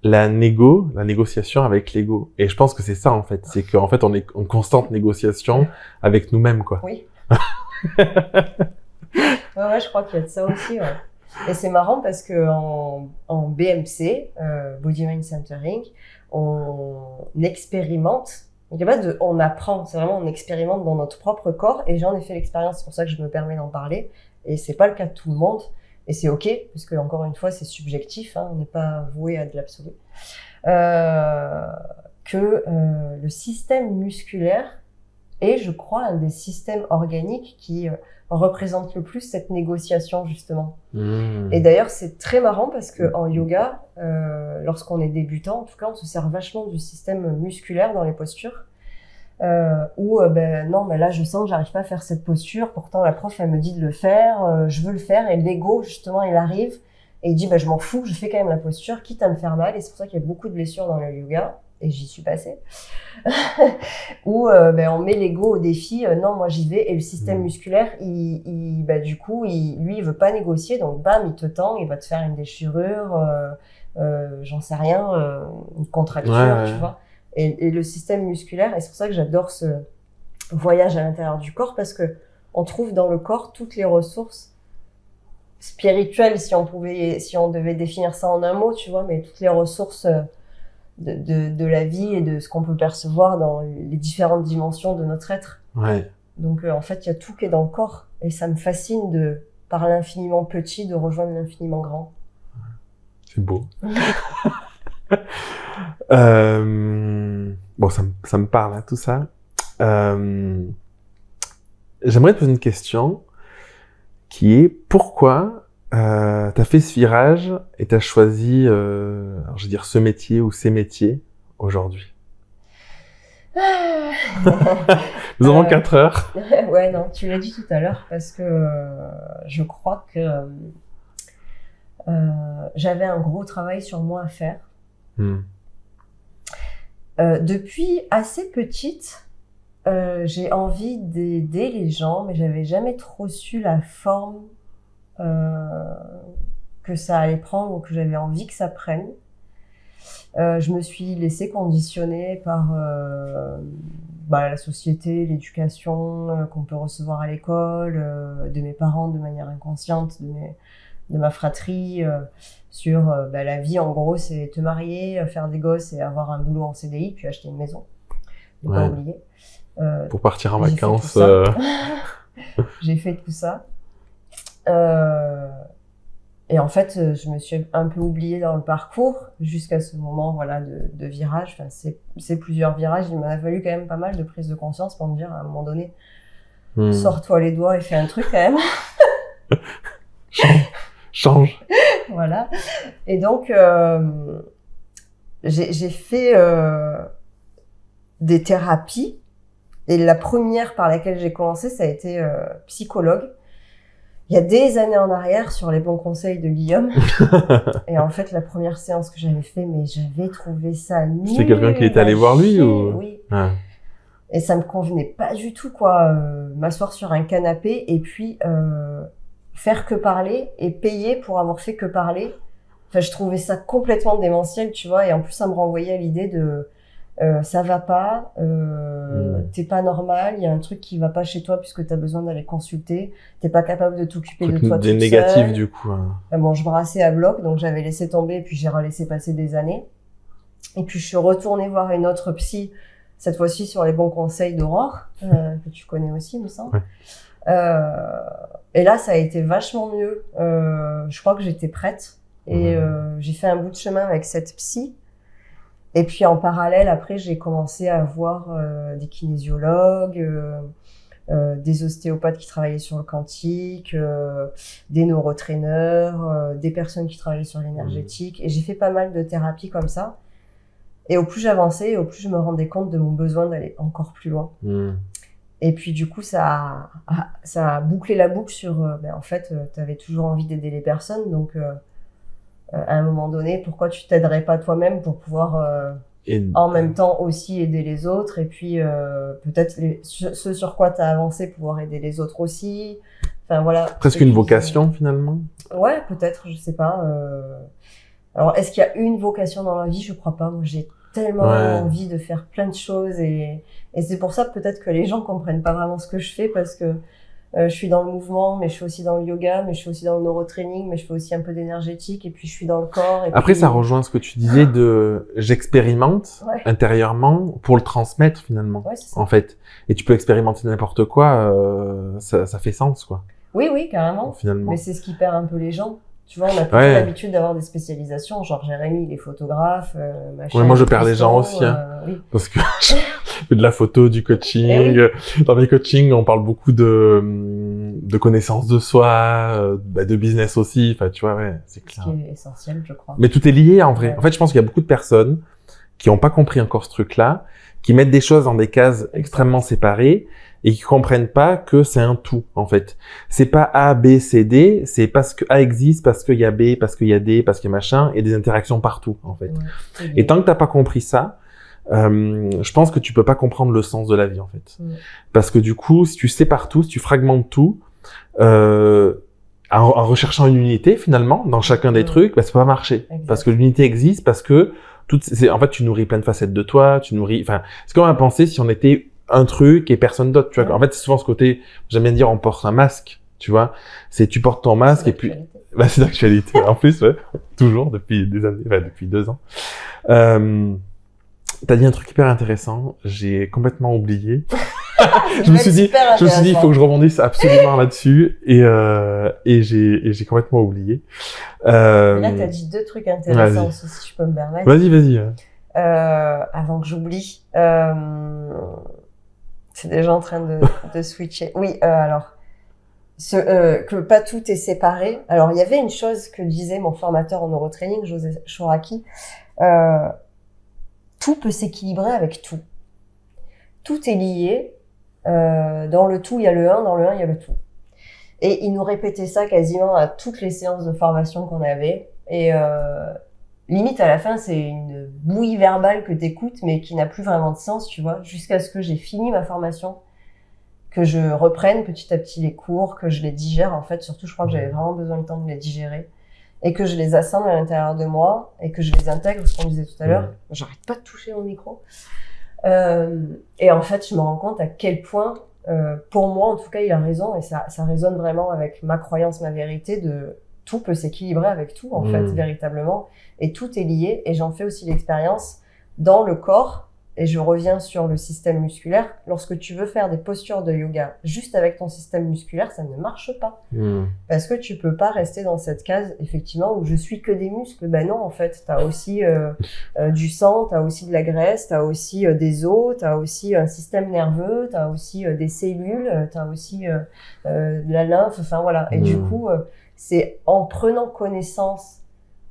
la négociation avec l'ego. Et je pense que c'est ça, en fait. C'est qu'en fait, on est en constante négociation avec nous-mêmes, quoi. Oui. Je crois qu'il y a de ça aussi, Et c'est marrant parce que en BMC, Body Mind Centering, on expérimente. Il n'y a pas de on apprend, c'est vraiment on expérimente dans notre propre corps et j'en ai fait l'expérience, c'est pour ça que je me permets d'en parler et c'est pas le cas de tout le monde et c'est ok parce que encore une fois c'est subjectif, hein, on n'est pas voué à de l'absolu. Le système musculaire est, je crois, un des systèmes organiques qui représente le plus cette négociation justement. Et d'ailleurs c'est très marrant parce que en yoga, lorsqu'on est débutant, en tout cas, on se sert vachement du système musculaire dans les postures. Non, mais là je sens que j'arrive pas à faire cette posture. Pourtant la prof elle me dit de le faire, je veux le faire et l'ego justement il arrive et il dit je m'en fous, je fais quand même la posture, quitte à me faire mal. Et c'est pour ça qu'il y a beaucoup de blessures dans le yoga. Et j'y suis passée, où on met l'ego au défi, non moi j'y vais, et le système musculaire, du coup, lui il veut pas négocier, donc bam, il te tend, il va te faire une déchirure, j'en sais rien, une contracture, tu vois. Et le système musculaire, et c'est pour ça que j'adore ce voyage à l'intérieur du corps, parce que on trouve dans le corps toutes les ressources spirituelles, si on devait définir ça en un mot, tu vois, mais toutes les ressources de la vie et de ce qu'on peut percevoir dans les différentes dimensions de notre être. Ouais. Donc en fait, il y a tout qui est dans le corps et ça me fascine par l'infiniment petit, de rejoindre l'infiniment grand. C'est beau. Bon, ça me parle, hein, tout ça. J'aimerais te poser une question qui est pourquoi t'as fait ce virage et t'as choisi, je veux dire, ce métier ou ces métiers aujourd'hui. Nous avons 4 heures. Ouais, non, tu l'as dit tout à l'heure parce que je crois que j'avais un gros travail sur moi à faire. Depuis assez petite, j'ai envie d'aider les gens, mais j'avais jamais trop su la forme que ça allait prendre ou que j'avais envie que ça prenne. Je me suis laissée conditionner par la société, l'éducation qu'on peut recevoir à l'école, de mes parents de manière inconsciente, de ma fratrie, sur la vie en gros c'est te marier, faire des gosses et avoir un boulot en CDI puis acheter une maison. Ne pas oublier. Pour partir en vacances. J'ai fait tout ça. Et en fait, je me suis un peu oubliée dans le parcours jusqu'à ce moment, voilà, de virage. Enfin, c'est plusieurs virages. Il m'a fallu quand même pas mal de prise de conscience pour me dire à un moment donné, sors-toi les doigts et fais un truc quand même. Change. Voilà. Et donc, j'ai fait des thérapies. Et la première par laquelle j'ai commencé, ça a été psychologue. Il y a des années en arrière, sur les bons conseils de Guillaume. Et en fait, la première séance que j'avais fait, mais j'avais trouvé ça nul. C'était quelqu'un qui était allé voir lui ou? Oui. Ah. Et ça me convenait pas du tout, quoi. M'asseoir sur un canapé et puis faire que parler et payer pour avoir fait que parler. Enfin, je trouvais ça complètement démentiel, tu vois. Et en plus, ça me renvoyait à l'idée de ça va pas, t'es pas normal, il y a un truc qui va pas chez toi puisque t'as besoin d'aller consulter, t'es pas capable de t'occuper de toi toute seule. Des négatifs du coup. Bon, je brassais à bloc, donc j'avais laissé tomber et puis j'ai relaissé passer des années. Et puis je suis retournée voir une autre psy, cette fois-ci sur les bons conseils d'Aurore, que tu connais aussi, me semble. Ouais. Et là, ça a été vachement mieux. Je crois que j'étais prête et j'ai fait un bout de chemin avec cette psy. Et puis en parallèle, après, j'ai commencé à voir des kinésiologues, des ostéopathes qui travaillaient sur le quantique, des neurotraineurs, des personnes qui travaillaient sur l'énergétique. Et j'ai fait pas mal de thérapies comme ça. Et au plus j'avançais, au plus je me rendais compte de mon besoin d'aller encore plus loin. Et puis du coup, ça a bouclé la boucle sur, en fait, tu avais toujours envie d'aider les personnes, donc à un moment donné, pourquoi tu t'aiderais pas toi-même pour pouvoir en même temps aussi aider les autres, et puis peut-être ce sur quoi tu as avancé, pouvoir aider les autres aussi. Enfin voilà. Presque une vocation finalement. Ouais, peut-être, je sais pas. Alors, est-ce qu'il y a une vocation dans la vie? Je crois pas. Moi, j'ai tellement envie de faire plein de choses et c'est pour ça peut-être que les gens comprennent pas vraiment ce que je fais, parce que Je suis dans le mouvement, mais je suis aussi dans le yoga, mais je suis aussi dans le neurotraining, mais je fais aussi un peu d'énergétique, et puis je suis dans le corps. Et Après, puis... ça rejoint ce que tu disais de j'expérimente intérieurement pour le transmettre finalement, Ouais, c'est ça. en fait. Et tu peux expérimenter n'importe quoi, ça fait sens, quoi. Oui, carrément. Finalement. Mais c'est ce qui perd un peu les gens. Tu vois, on a plutôt l'habitude d'avoir des spécialisations, genre Jérémy, il est photographe, machin. Ouais, moi je perds les gens aussi, oui. Parce que je fais de la photo, du coaching. Dans mes coachings, on parle beaucoup de connaissance de soi, de business aussi. Enfin, tu vois, c'est clair. Ce qui est essentiel, je crois. Mais tout est lié en vrai. En fait, je pense qu'il y a beaucoup de personnes qui n'ont pas compris encore ce truc-là, qui mettent des choses dans des cases extrêmement séparées et qui comprennent pas que c'est un tout, en fait. C'est pas A, B, C, D, c'est parce que A existe, parce qu'il y a B, parce qu'il y a D, parce qu'il y a machin, et des interactions partout, en fait. Et tant que t'as pas compris ça, je pense que tu peux pas comprendre le sens de la vie, en fait. Parce que du coup, si tu sépares tout, si tu fragmentes tout, en recherchant une unité, finalement, dans chacun des trucs, ça peut pas marcher. Parce que l'unité existe, parce que en fait, tu nourris plein de facettes de toi, c'est comme à penser si on était un truc et personne d'autre, tu vois. En fait, c'est souvent ce côté, j'aime bien dire, on porte un masque, tu vois. Tu portes ton masque et puis, c'est d'actualité. En plus, toujours, depuis des années, depuis 2 ans. T'as dit un truc hyper intéressant, j'ai complètement oublié. je me suis dit, il faut que je rebondisse absolument là-dessus, et j'ai complètement oublié. Là, t'as dit 2 trucs intéressants aussi, si je peux me permettre. Vas-y. Avant que j'oublie, c'est déjà en train de switcher. Oui, alors, que pas tout est séparé. Alors, il y avait une chose que disait mon formateur en neurotraining, José Chouraki, tout peut s'équilibrer avec tout. Tout est lié. Dans le tout, il y a le 1, dans le 1, il y a le tout. Et il nous répétait ça quasiment à toutes les séances de formation qu'on avait. Et limite, à la fin, c'est une bouillie verbale que t'écoutes, mais qui n'a plus vraiment de sens, tu vois, jusqu'à ce que j'ai fini ma formation, que je reprenne petit à petit les cours, que je les digère, en fait. Surtout, je crois que j'avais vraiment besoin de temps de les digérer. Et que je les assemble à l'intérieur de moi, et que je les intègre, ce qu'on disait tout à l'heure. J'arrête pas de toucher mon micro. Et en fait, je me rends compte à quel point, pour moi, en tout cas, il a raison, et ça résonne vraiment avec ma croyance, ma vérité, de tout peut s'équilibrer avec tout, en fait, véritablement. Et tout est lié, et j'en fais aussi l'expérience dans le corps, et je reviens sur le système musculaire. Lorsque tu veux faire des postures de yoga juste avec ton système musculaire, ça ne marche pas. Parce que tu peux pas rester dans cette case, effectivement, où je suis que des muscles. Ben non, en fait, t'as aussi du sang, t'as aussi de la graisse, t'as aussi des os, t'as aussi un système nerveux, t'as aussi des cellules, t'as aussi de la lymphe, enfin voilà. Et du coup, c'est en prenant connaissance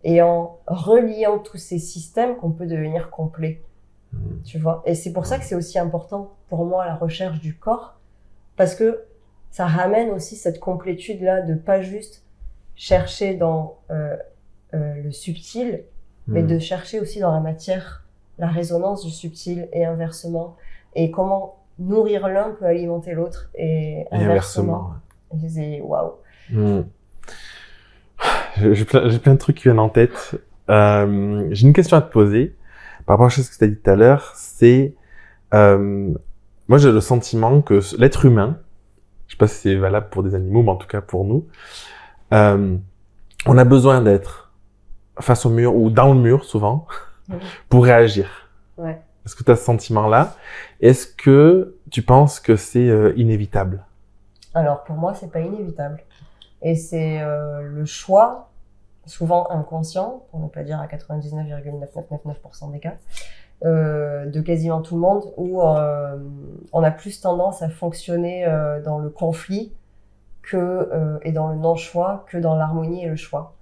et en reliant tous ces systèmes qu'on peut devenir complet. Tu vois, et c'est pour ça que c'est aussi important pour moi la recherche du corps, parce que ça ramène aussi cette complétude là de pas juste chercher dans le subtil, mais de chercher aussi dans la matière la résonance du subtil et inversement, et comment nourrir l'un peut alimenter l'autre et inversement. Et je dis waouh. J'ai plein de trucs qui viennent en tête. J'ai une question à te poser. Par rapport à la chose que tu as dit tout à l'heure, c'est... moi, j'ai le sentiment que l'être humain, je sais pas si c'est valable pour des animaux, mais en tout cas pour nous, on a besoin d'être face au mur, ou dans le mur, souvent, pour réagir. Ouais. Est-ce que tu as ce sentiment-là? Est-ce que tu penses que c'est inévitable? Alors, pour moi, c'est pas inévitable. Et c'est le choix... souvent inconscient, pour ne pas dire à 99,9999% des cas, de quasiment tout le monde, où on a plus tendance à fonctionner dans le conflit et dans le non-choix que dans l'harmonie et le choix.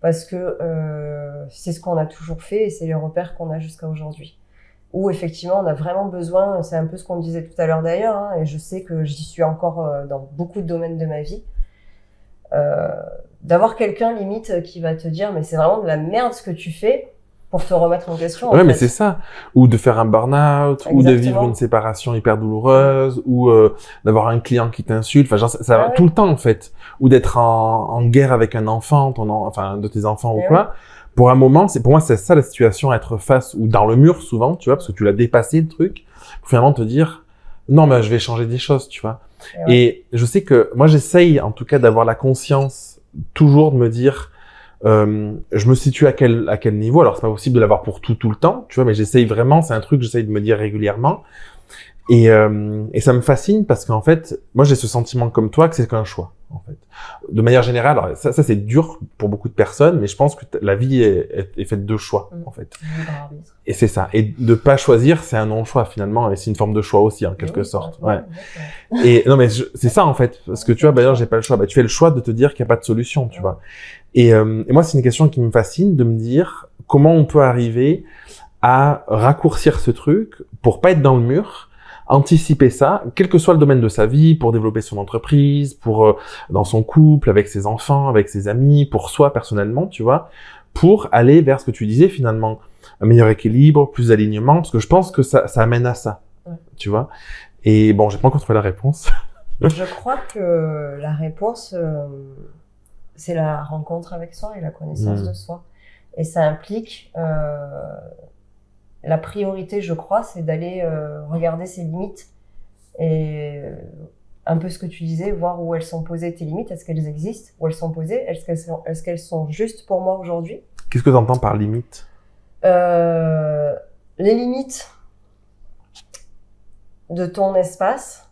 Parce que c'est ce qu'on a toujours fait et c'est les repères qu'on a jusqu'à aujourd'hui. Où effectivement on a vraiment besoin, c'est un peu ce qu'on disait tout à l'heure d'ailleurs, hein, et je sais que j'y suis encore dans beaucoup de domaines de ma vie, d'avoir quelqu'un limite qui va te dire mais c'est vraiment de la merde ce que tu fais pour te remettre en question. Ouais, mais c'est ça. Ou de faire un burn-out, ou de vivre une séparation hyper douloureuse, ou d'avoir un client qui t'insulte. Enfin, genre, ça va tout le temps en fait. Ou d'être en guerre avec un enfant, enfin de tes enfants ou quoi. Pour un moment, pour moi c'est ça la situation, être face ou dans le mur souvent, tu vois, parce que tu l'as dépassé le truc. Pour finalement te dire non mais je vais changer des choses, tu vois. Ouais. Et je sais que moi, j'essaye en tout cas d'avoir la conscience toujours de me dire, je me situe à quel niveau. Alors, c'est pas possible de l'avoir pour tout le temps, tu vois, mais j'essaye vraiment, c'est un truc que j'essaye de me dire régulièrement. Et ça me fascine parce qu'en fait, moi, j'ai ce sentiment comme toi que c'est qu'un choix, en fait. De manière générale, alors ça c'est dur pour beaucoup de personnes, mais je pense que la vie est faite de choix, en fait. Et c'est ça. Et de pas choisir, c'est un non-choix, finalement, et c'est une forme de choix aussi, en quelque sorte. Ouais. Et non, mais c'est ça, en fait. Parce que tu vois, d'ailleurs, j'ai pas le choix. Bah, tu fais le choix de te dire qu'il n'y a pas de solution, tu vois. Et moi, c'est une question qui me fascine de me dire comment on peut arriver à raccourcir ce truc pour pas être dans le mur, anticiper ça, quel que soit le domaine de sa vie, pour développer son entreprise, pour dans son couple, avec ses enfants, avec ses amis, pour soi personnellement, tu vois, pour aller vers ce que tu disais finalement, un meilleur équilibre, plus d'alignement, parce que je pense que ça amène à ça, tu vois. Et bon, j'ai pas encore trouvé la réponse. Je crois que la réponse, c'est la rencontre avec soi et la connaissance de soi. Et ça implique la priorité, je crois, c'est d'aller regarder ses limites et un peu ce que tu disais, voir où elles sont posées, tes limites, est-ce qu'elles existent, où elles sont posées, est-ce qu'elles sont justes pour moi aujourd'hui. Qu'est-ce que tu entends par limite? Les limites de ton espace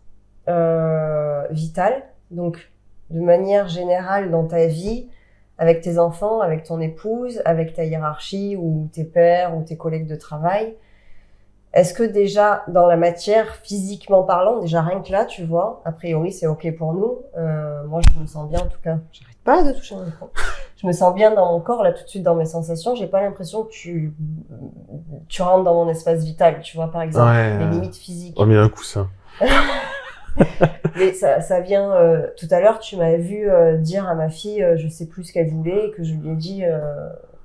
vital, donc de manière générale dans ta vie, avec tes enfants, avec ton épouse, avec ta hiérarchie ou tes pairs ou tes collègues de travail. Est-ce que déjà, dans la matière, physiquement parlant, déjà rien que là, tu vois, a priori, c'est OK pour nous. Moi, je me sens bien, en tout cas. J'arrête pas de toucher mon micro. Je me sens bien dans mon corps, là, tout de suite, dans mes sensations. J'ai pas l'impression que tu rentres dans mon espace vital, tu vois, par exemple, les limites physiques. On met un coussin. Mais ça vient tout à l'heure tu m'avais vu dire à ma fille je sais plus ce qu'elle voulait et que je lui ai dit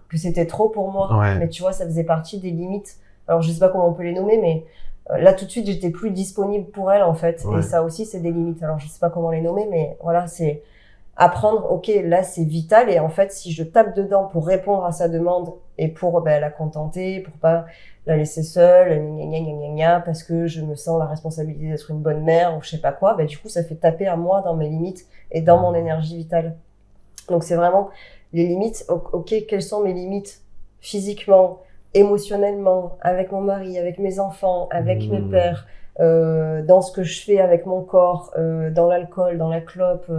que c'était trop pour moi, mais tu vois ça faisait partie des limites. Alors je sais pas comment on peut les nommer, mais là tout de suite j'étais plus disponible pour elle en fait, et ça aussi c'est des limites. Alors je sais pas comment les nommer, mais voilà, c'est apprendre, ok, là c'est vital, et en fait si je tape dedans pour répondre à sa demande et pour la contenter, pour pas la laisser seule, parce que je me sens la responsabilité d'être une bonne mère ou je sais pas quoi, du coup ça fait taper à moi dans mes limites et dans mon énergie vitale. Donc c'est vraiment les limites, ok, quelles sont mes limites physiquement, émotionnellement, avec mon mari, avec mes enfants, avec mes pères, dans ce que je fais avec mon corps, dans l'alcool, dans la clope,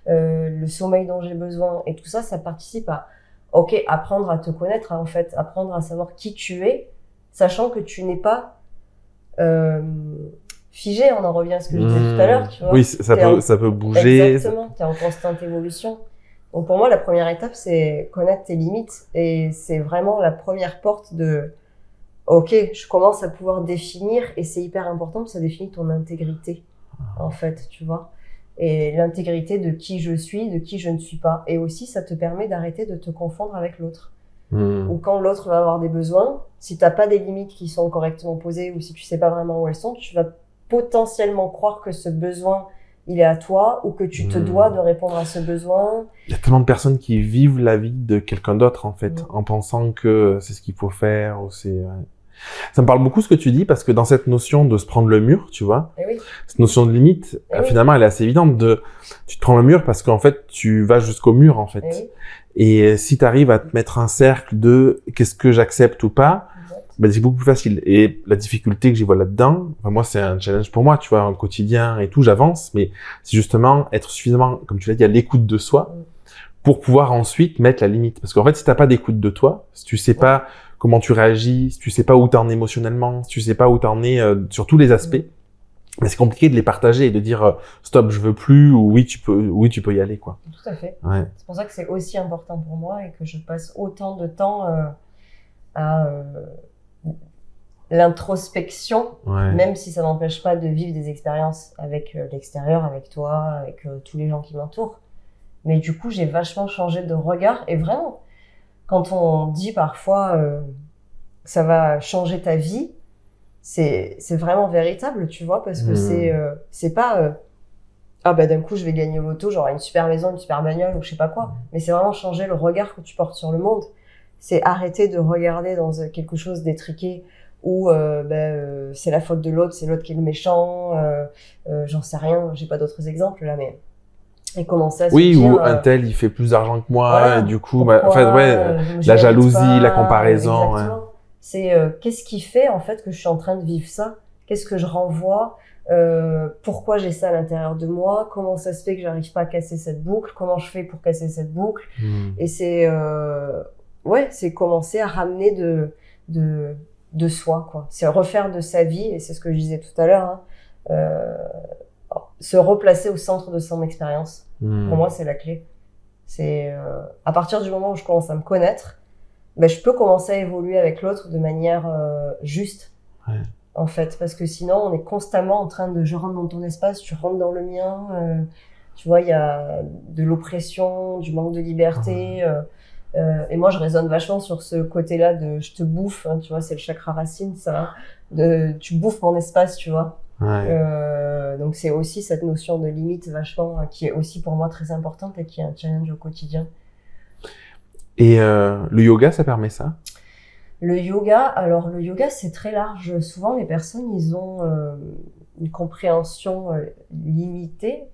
le sommeil dont j'ai besoin, et tout ça, ça participe à, ok, apprendre à te connaître, en fait, apprendre à savoir qui tu es, sachant que tu n'es pas figé. On en revient à ce que je disais tout à l'heure, tu vois. Oui, ça peut bouger. Exactement, t'es en constante évolution. Donc pour moi, la première étape, c'est connaître tes limites, et c'est vraiment la première porte de ok, je commence à pouvoir définir, et c'est hyper important, ça définit ton intégrité, en fait, tu vois. Et l'intégrité de qui je suis, de qui je ne suis pas. Et aussi, ça te permet d'arrêter de te confondre avec l'autre. Ou quand l'autre va avoir des besoins, si t'as pas des limites qui sont correctement posées, ou si tu sais pas vraiment où elles sont, tu vas potentiellement croire que ce besoin, il est à toi, ou que tu te dois de répondre à ce besoin. Il y a tellement de personnes qui vivent la vie de quelqu'un d'autre, en fait, en pensant que c'est ce qu'il faut faire, ou c'est... Ça me parle beaucoup ce que tu dis, parce que dans cette notion de se prendre le mur, tu vois, cette notion de limite, finalement, elle est assez évidente. Tu te prends le mur parce qu'en fait, tu vas jusqu'au mur, en fait. Et si tu arrives à te mettre un cercle de qu'est-ce que j'accepte ou pas, c'est beaucoup plus facile. Et la difficulté que j'y vois là-dedans, moi, c'est un challenge pour moi, tu vois, en quotidien et tout, j'avance, mais c'est justement être suffisamment, comme tu l'as dit, à l'écoute de soi pour pouvoir ensuite mettre la limite. Parce qu'en fait, si t'as pas d'écoute de toi, si tu sais pas comment tu réagis, si tu sais pas où t'en es émotionnellement, si tu sais pas où t'en es sur tous les aspects, mais c'est compliqué de les partager et de dire stop, je veux plus, ou oui, tu peux y aller, quoi. Tout à fait. C'est pour ça que c'est aussi important pour moi et que je passe autant de temps à l'introspection, même si ça n'empêche pas de vivre des expériences avec l'extérieur, avec toi, avec tous les gens qui m'entourent. Mais du coup, j'ai vachement changé de regard, et vraiment, quand on dit parfois ça va changer ta vie, c'est vraiment véritable, tu vois, parce que c'est pas d'un coup je vais gagner au loto, genre une super maison, une super bagnole ou je sais pas quoi, mais c'est vraiment changer le regard que tu portes sur le monde. C'est arrêter de regarder dans quelque chose d'étriqué ou c'est la faute de l'autre, c'est l'autre qui est le méchant, j'en sais rien, j'ai pas d'autres exemples là, mais et commencer à se Oui, dire, ou un tel, il fait plus d'argent que moi, voilà, et du coup, pourquoi, en fait, ouais, je la mérite jalousie, pas, la comparaison. exactement. Ouais. C'est qu'est-ce qui fait en fait que je suis en train de vivre ça? Qu'est-ce que je renvoie? Pourquoi j'ai ça à l'intérieur de moi? Comment ça se fait que j'arrive pas à casser cette boucle? Comment je fais pour casser cette boucle? Et c'est c'est commencer à ramener de soi, quoi. C'est refaire de sa vie, et c'est ce que je disais tout à l'heure, hein, se replacer au centre de son expérience. Pour moi, c'est la clé. C'est à partir du moment où je commence à me connaître, je peux commencer à évoluer avec l'autre de manière juste, en fait, parce que sinon, on est constamment en train de je rentre dans ton espace, tu rentres dans le mien. Tu vois, il y a de l'oppression, du manque de liberté. Et moi, je raisonne vachement sur ce côté-là de je te bouffe. Hein, tu vois, c'est le chakra racine, ça. De tu bouffes mon espace, tu vois. Donc c'est aussi cette notion de limite vachement qui est aussi pour moi très importante et qui est un challenge au quotidien. Et le yoga, ça permet ça? Le yoga, c'est très large. Souvent les personnes, ils ont une compréhension limitée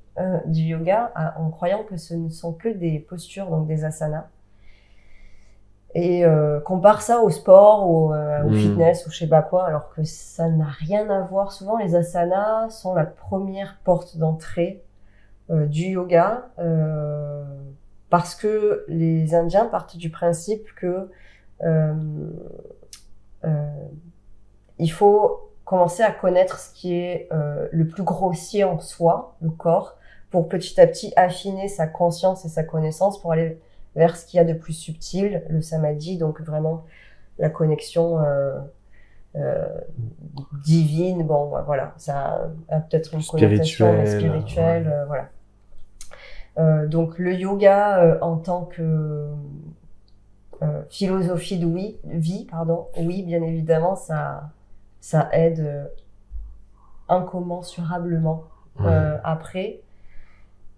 du yoga en croyant que ce ne sont que des postures, donc des asanas. Et compare ça au sport, au fitness, ou je sais pas quoi, alors que ça n'a rien à voir. Souvent, les asanas sont la première porte d'entrée du yoga, parce que les Indiens partent du principe que il faut commencer à connaître ce qui est le plus grossier en soi, le corps, pour petit à petit affiner sa conscience et sa connaissance pour aller vers ce qu'il y a de plus subtil, le samadhi, donc vraiment la connexion divine. Bon, voilà, ça a peut-être une connotation spirituelle, voilà. Donc le yoga en tant que philosophie de vie, oui, bien évidemment, ça aide incommensurablement. Après,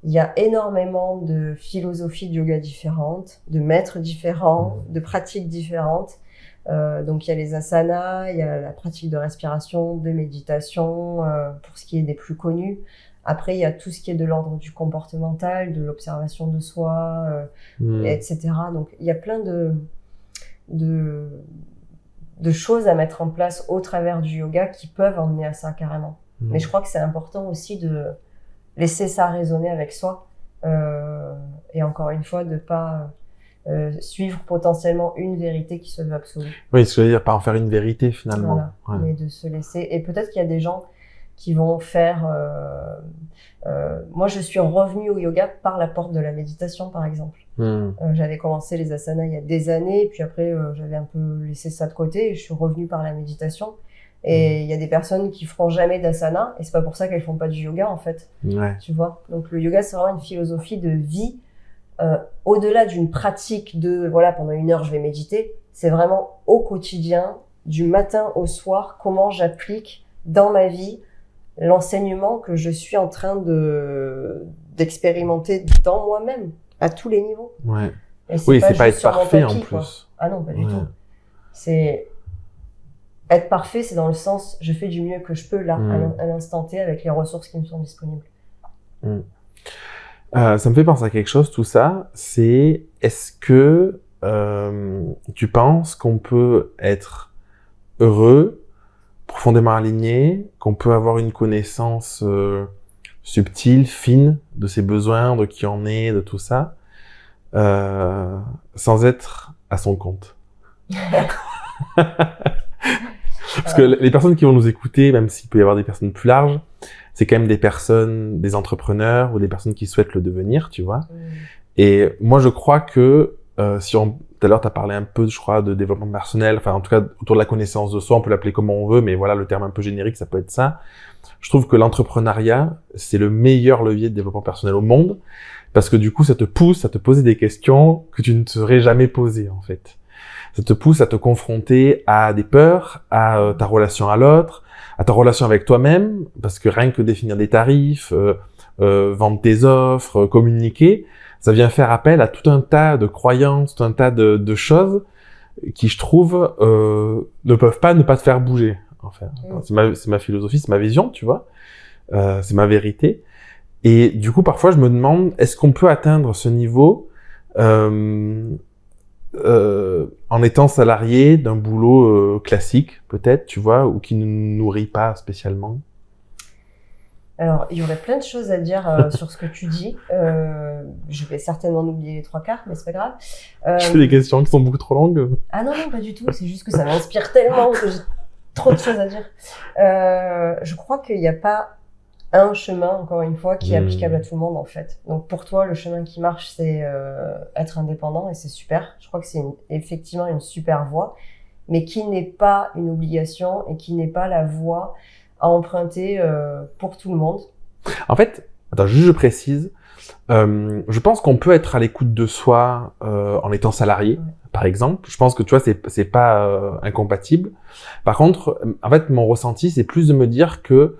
il y a énormément de philosophies de yoga différentes, de maîtres différents, de pratiques différentes. Donc il y a les asanas, il y a la pratique de respiration, de méditation, pour ce qui est des plus connus. Après, il y a tout ce qui est de l'ordre du comportemental, de l'observation de soi, etc. Donc il y a plein de choses à mettre en place au travers du yoga qui peuvent emmener à ça carrément. Mais je crois que c'est important aussi de laisser ça résonner avec soi, et encore une fois de pas suivre potentiellement une vérité qui se veut absolue. Oui, ce que je veux dire, pas en faire une vérité finalement. Voilà, mais de se laisser. Et peut-être qu'il y a des gens qui vont faire. Moi, je suis revenue au yoga par la porte de la méditation, par exemple. J'avais commencé les asanas il y a des années, puis après j'avais un peu laissé ça de côté, et je suis revenue par la méditation. Et il y a des personnes qui feront jamais d'asana, et c'est pas pour ça qu'elles font pas du yoga, en fait. Tu vois? Donc, le yoga, c'est vraiment une philosophie de vie, au-delà d'une pratique de, voilà, pendant 1 heure, je vais méditer. C'est vraiment au quotidien, du matin au soir, comment j'applique dans ma vie l'enseignement que je suis en train d'expérimenter dans moi-même, à tous les niveaux. Et c'est pas être parfait en plus. Quoi. Ah non, pas du tout. C'est être parfait, c'est dans le sens, je fais du mieux que je peux là, à l'instant T, avec les ressources qui me sont disponibles. Ça me fait penser à quelque chose, tout ça. C'est, est-ce que tu penses qu'on peut être heureux, profondément aligné, qu'on peut avoir une connaissance subtile, fine de ses besoins, de qui on est, de tout ça, sans être à son compte? Parce que les personnes qui vont nous écouter, même s'il peut y avoir des personnes plus larges, c'est quand même des personnes, des entrepreneurs ou des personnes qui souhaitent le devenir, tu vois. Et moi, je crois que tout à l'heure, tu as parlé un peu, je crois, de développement personnel, enfin, en tout cas, autour de la connaissance de soi, on peut l'appeler comme on veut, mais voilà, le terme un peu générique, ça peut être ça. Je trouve que l'entrepreneuriat, c'est le meilleur levier de développement personnel au monde, parce que du coup, ça te pousse à te poser des questions que tu ne te serais jamais posées, en fait. Ça te pousse à te confronter à des peurs, à ta relation à l'autre, à ta relation avec toi-même, parce que rien que définir des tarifs, vendre tes offres, communiquer, ça vient faire appel à tout un tas de croyances, tout un tas de choses qui, je trouve, ne peuvent pas ne pas te faire bouger. Enfin, c'est ma philosophie, c'est ma vision, tu vois. C'est ma vérité. Et du coup, parfois, je me demande, est-ce qu'on peut atteindre ce niveau en étant salarié d'un boulot classique, peut-être, tu vois, ou qui ne nous nourrit pas spécialement? Alors, il y aurait plein de choses à dire sur ce que tu dis. Je vais certainement oublier les 3 quarts, mais c'est pas grave. Je fais des questions qui sont beaucoup trop longues. Ah non, pas du tout. C'est juste que ça m'inspire tellement que j'ai trop de choses à dire. Je crois qu'il n'y a pas un chemin, encore une fois, qui est applicable à tout le monde, en fait. Donc, pour toi, le chemin qui marche, c'est être indépendant, et c'est super. Je crois que c'est effectivement une super voie, mais qui n'est pas une obligation et qui n'est pas la voie à emprunter pour tout le monde. En fait, attends, juste je précise, je pense qu'on peut être à l'écoute de soi en étant salarié, par exemple. Je pense que tu vois, c'est pas incompatible. Par contre, en fait, mon ressenti, c'est plus de me dire que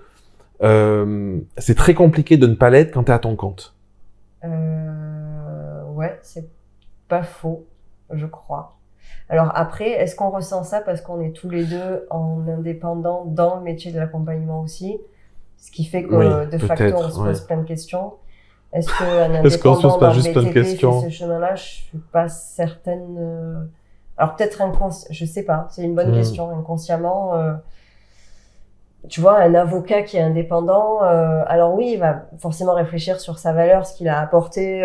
c'est très compliqué de ne pas l'être quand t'es à ton compte. Ouais, c'est pas faux, je crois. Alors après, est-ce qu'on ressent ça parce qu'on est tous les deux en indépendant dans le métier de l'accompagnement aussi? Ce qui fait que de facto, on se pose plein de questions. Est-ce qu'un indépendant dans le BTP fait ce chemin-là? Je suis pas certaine. Alors peut-être je sais pas, c'est une bonne question. Inconsciemment, tu vois, un avocat qui est indépendant, alors oui, il va forcément réfléchir sur sa valeur, ce qu'il a apporté,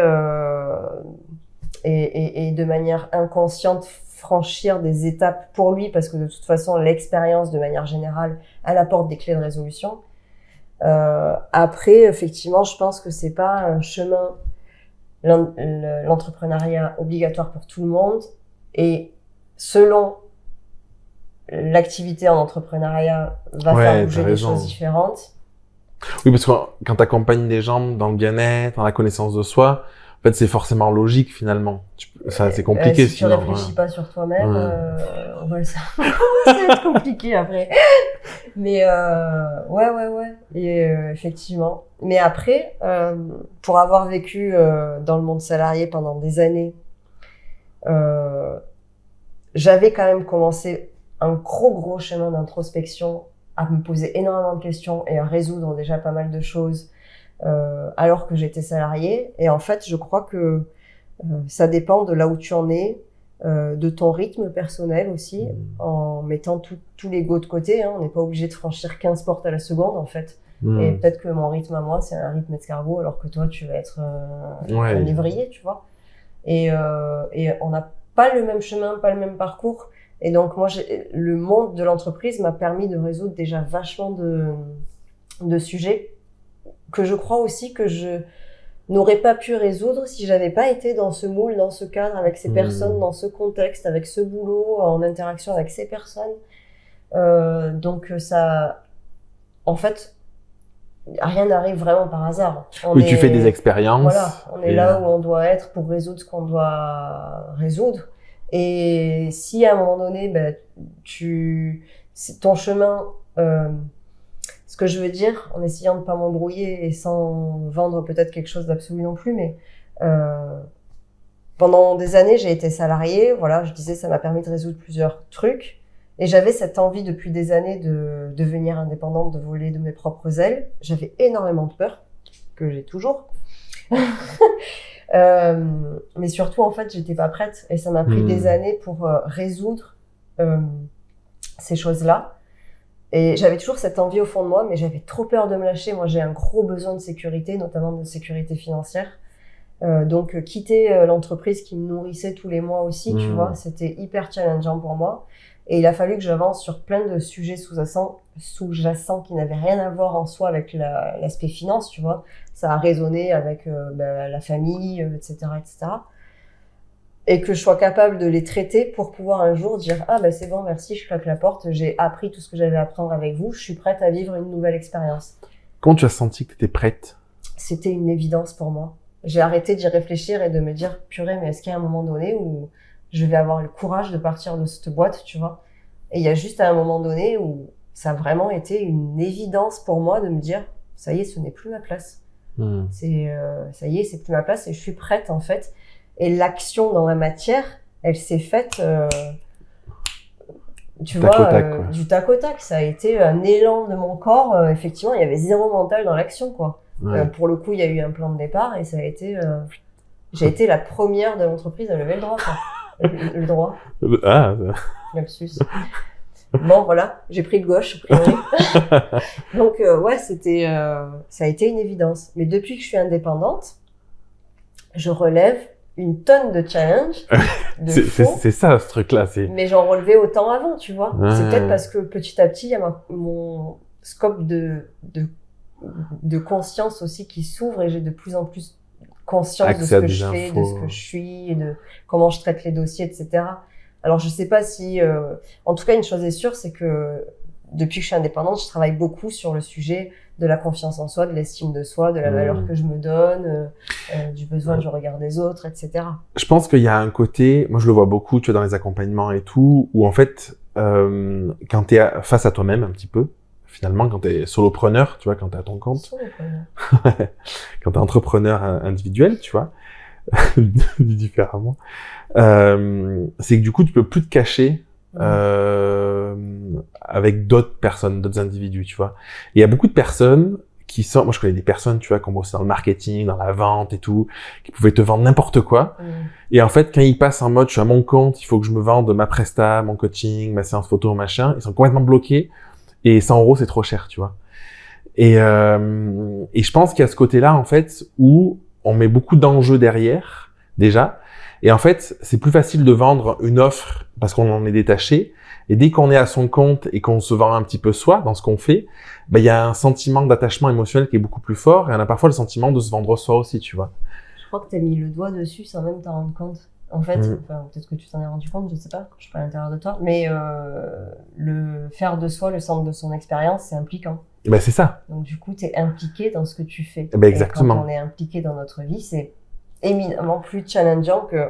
et de manière inconsciente franchir des étapes pour lui, parce que de toute façon, l'expérience, de manière générale, elle apporte des clés de résolution. Après, effectivement, je pense que c'est pas un chemin, l'entrepreneuriat obligatoire pour tout le monde, et selon l'activité en entrepreneuriat va faire bouger des choses différentes. Oui, parce que quand t'accompagnes des gens dans le bien-être, dans la connaissance de soi, en fait, c'est forcément logique, finalement. Ça, c'est compliqué, si sinon. Si tu réfléchis pas sur toi-même, ça va être compliqué après. Mais, ouais. Et, effectivement. Mais après, pour avoir vécu, dans le monde salarié pendant des années, j'avais quand même commencé un gros chemin d'introspection, à me poser énormément de questions et à résoudre déjà pas mal de choses, alors que j'étais salariée. Et en fait, je crois que ça dépend de là où tu en es, de ton rythme personnel aussi, en mettant tout l'ego de côté. On n'est pas obligé de franchir 15 portes à la seconde, en fait. Et peut-être que mon rythme à moi, c'est un rythme escargot, alors que toi, tu vas être un lévrier, tu vois. Et on n'a pas le même chemin, pas le même parcours. Et donc, moi, le monde de l'entreprise m'a permis de résoudre déjà vachement de sujets que je crois aussi que je n'aurais pas pu résoudre si j'avais pas été dans ce moule, dans ce cadre, avec ces personnes, dans ce contexte, avec ce boulot, en interaction avec ces personnes. Donc, ça, en fait, rien n'arrive vraiment par hasard. Tu fais des expériences. Voilà, on est là où on doit être pour résoudre ce qu'on doit résoudre. Et si à un moment donné, ton chemin, ce que je veux dire, en essayant de pas m'embrouiller et sans vendre peut-être quelque chose d'absolu non plus, mais pendant des années, j'ai été salariée. Voilà, je disais, ça m'a permis de résoudre plusieurs trucs. Et j'avais cette envie depuis des années de devenir indépendante, de voler de mes propres ailes. J'avais énormément de peur, que j'ai toujours. Mais surtout, en fait, j'étais pas prête. Et ça m'a pris des années pour résoudre ces choses-là. Et j'avais toujours cette envie au fond de moi, mais j'avais trop peur de me lâcher. Moi, j'ai un gros besoin de sécurité, notamment de sécurité financière. Donc, quitter l'entreprise qui me nourrissait tous les mois aussi, tu vois, c'était hyper challengeant pour moi. Et il a fallu que j'avance sur plein de sujets sous-jacents qui n'avaient rien à voir en soi avec l'aspect finance, tu vois. Ça a résonné avec la famille, etc., etc. Et que je sois capable de les traiter pour pouvoir un jour dire « Ah, c'est bon, merci, je claque la porte, j'ai appris tout ce que j'avais à apprendre avec vous, je suis prête à vivre une nouvelle expérience. » Comment tu as senti que tu étais prête? C'était une évidence pour moi. J'ai arrêté d'y réfléchir et de me dire « Purée, mais est-ce qu'il y a un moment donné où je vais avoir le courage de partir de cette boîte, tu vois ?» Et il y a juste un moment donné où ça a vraiment été une évidence pour moi de me dire « Ça y est, ce n'est plus ma place. » Ça y est, c'est plus ma place et je suis prête, en fait. Et l'action dans la matière, elle s'est faite tu Tac au vois, tac, quoi. du tac au tac. Ça a été un élan de mon corps. Effectivement, il y avait zéro mental dans l'action, quoi. Ouais. Pour le coup, il y a eu un plan de départ et ça a été... j'ai été la première de l'entreprise à lever le droit, quoi. Le droit, Ah, lapsus. Bon, voilà, j'ai pris le gauche, a priori. Donc, ouais, c'était, ça a été une évidence. Mais depuis que je suis indépendante, je relève une tonne de challenges, de faux. c'est ça, ce truc-là. Mais j'en relevais autant avant, tu vois. Ouais. C'est peut-être parce que petit à petit, il y a mon scope de conscience aussi qui s'ouvre et j'ai de plus en plus conscience Accès à de ce que des je fais, de infos. ce que je suis, et de comment je traite les dossiers, etc. Alors, je sais pas si... en tout cas, une chose est sûre, c'est que depuis que je suis indépendante, je travaille beaucoup sur le sujet de la confiance en soi, de l'estime de soi, de la valeur que je me donne, du besoin du regard des autres, etc. Je pense qu'il y a un côté, moi je le vois beaucoup, tu vois, dans les accompagnements et tout, où en fait, quand t'es face à toi-même un petit peu, finalement, quand t'es solopreneur, tu vois, quand t'es à ton compte, Solopreneur. quand t'es entrepreneur individuel, tu vois, dit différemment, c'est que du coup, tu peux plus te cacher avec d'autres personnes, d'autres individus, tu vois. Et il y a beaucoup de personnes qui sont, moi je connais des personnes, tu vois, qui ont bossé dans le marketing, dans la vente et tout, qui pouvaient te vendre n'importe quoi. Et en fait, quand ils passent en mode, je suis à mon compte, il faut que je me vende ma presta, mon coaching, ma séance photo, machin, ils sont complètement bloqués. Et 100 €, c'est trop cher, tu vois. Et je pense qu'il y a ce côté-là, en fait, où on met beaucoup d'enjeux derrière, déjà. Et en fait, c'est plus facile de vendre une offre parce qu'on en est détaché. Et dès qu'on est à son compte et qu'on se vend un petit peu soi dans ce qu'on fait, ben, il y a un sentiment d'attachement émotionnel qui est beaucoup plus fort. Et on a parfois le sentiment de se vendre soi aussi, tu vois. Je crois que tu as mis le doigt dessus sans même t'en rendre compte. En fait, enfin, peut-être que tu t'en es rendu compte, je sais pas, je suis pas à l'intérieur de toi, mais le faire de soi le centre de son expérience, c'est impliquant. Ben, c'est ça. Donc du coup, tu es impliqué dans ce que tu fais. Ben, exactement. Et quand on est impliqué dans notre vie, c'est éminemment plus challengeant que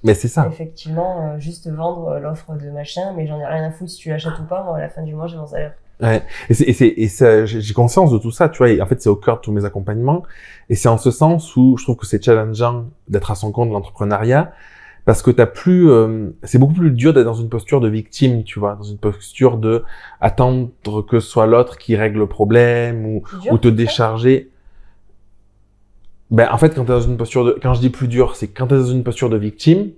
Mais c'est ça. effectivement juste vendre l'offre de machin, mais j'en ai rien à foutre si tu l'achètes ou pas, moi à la fin du mois j'ai mon salaire. Ouais. Et ça, j'ai conscience de tout ça, tu vois. Et en fait, c'est au cœur de tous mes accompagnements. Et c'est en ce sens où je trouve que c'est challengeant d'être à son compte de l'entrepreneuriat, parce que t'as plus, c'est beaucoup plus dur d'être dans une posture de victime, tu vois, dans une posture de attendre que ce soit l'autre qui règle le problème ou te décharger. Ben, en fait, quand t'es dans une posture de, quand je dis plus dur, c'est quand t'es dans une posture de victime,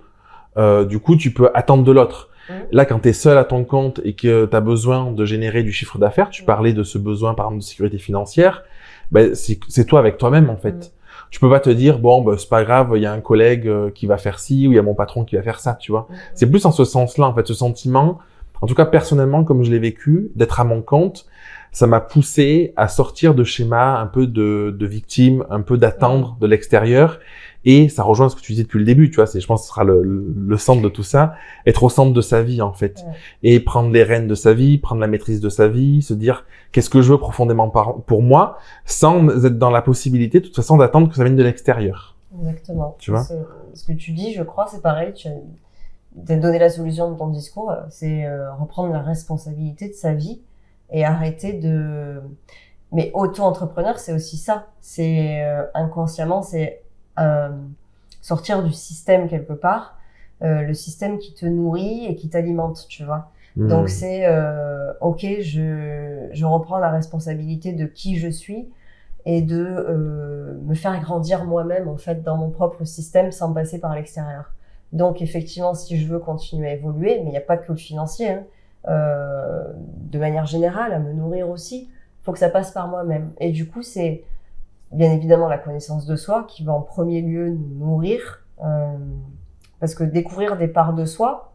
du coup, tu peux attendre de l'autre. Là, quand t'es seul à ton compte et que t'as besoin de générer du chiffre d'affaires, tu parlais de ce besoin, par exemple, de sécurité financière, ben, c'est toi avec toi-même, en fait. Tu peux pas te dire, bon, ben, c'est pas grave, il y a un collègue qui va faire ci, ou il y a mon patron qui va faire ça, tu vois. C'est plus en ce sens-là, en fait, ce sentiment, en tout cas, personnellement, comme je l'ai vécu, d'être à mon compte, ça m'a poussé à sortir de schémas un peu de victime, un peu d'attendre de l'extérieur. Et ça rejoint ce que tu disais depuis le début, tu vois, je pense que ce sera le centre de tout ça, être au centre de sa vie, en fait. Et prendre les rênes de sa vie, prendre la maîtrise de sa vie, se dire qu'est-ce que je veux profondément pour moi, sans être dans la possibilité, de toute façon, d'attendre que ça vienne de l'extérieur. Exactement. Tu vois? Ce que tu dis, je crois, c'est pareil, tu as donné la solution de ton discours, c'est reprendre la responsabilité de sa vie et arrêter de... Mais auto-entrepreneur, c'est aussi ça. C'est inconsciemment, c'est sortir du système quelque part, le système qui te nourrit et qui t'alimente, tu vois. Donc c'est ok, je reprends la responsabilité de qui je suis et de me faire grandir moi-même en fait dans mon propre système sans passer par l'extérieur. Donc effectivement, si je veux continuer à évoluer, mais il n'y a pas que le financier, hein, de manière générale, à me nourrir aussi, faut que ça passe par moi-même. Et du coup, c'est bien évidemment la connaissance de soi qui va en premier lieu nous nourrir, parce que découvrir des parts de soi,